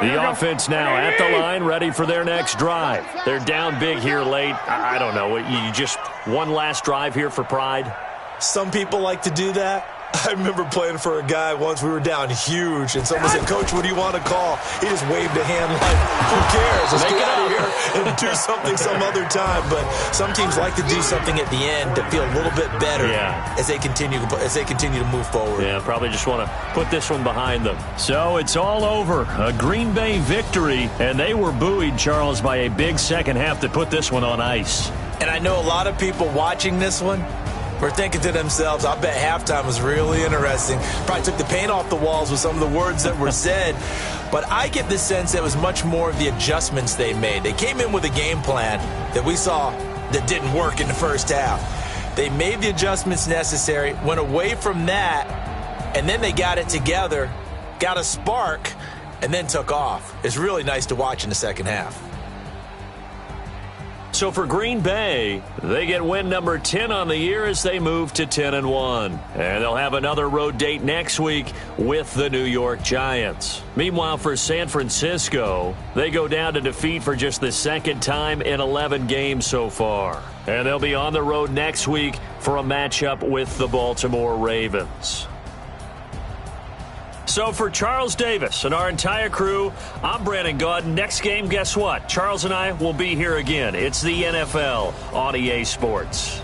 The offense now at the line, ready for their next drive. They're down big here late. I don't know. You just one last drive here for pride? Some people like to do that. I remember playing for a guy once. We were down huge, and someone said, "Coach, what do you want to call?" He just waved a hand like, "Who cares? Let's get out of here and do something some other time." But some teams like to do something at the end to feel a little bit better as they continue to move forward. Yeah, probably just want to put this one behind them. So it's all over. A Green Bay victory, and they were buoyed, Charles, by a big second half that put this one on ice. And I know a lot of people watching this one were thinking to themselves, I bet halftime was really interesting. Probably took the paint off the walls with some of the words that were said. But I get the sense that it was much more of the adjustments they made. They came in with a game plan that we saw that didn't work in the first half. They made the adjustments necessary, went away from that, and then they got it together, got a spark, and then took off. It's really nice to watch in the second half. So for Green Bay, they get win number 10 on the year as they move to 10-1. And they'll have another road date next week with the New York Giants. Meanwhile, for San Francisco, they go down to defeat for just the second time in 11 games so far. And they'll be on the road next week for a matchup with the Baltimore Ravens. So for Charles Davis and our entire crew, I'm Brandon Gaudin. Next game, guess what? Charles and I will be here again. It's the NFL on EA Sports.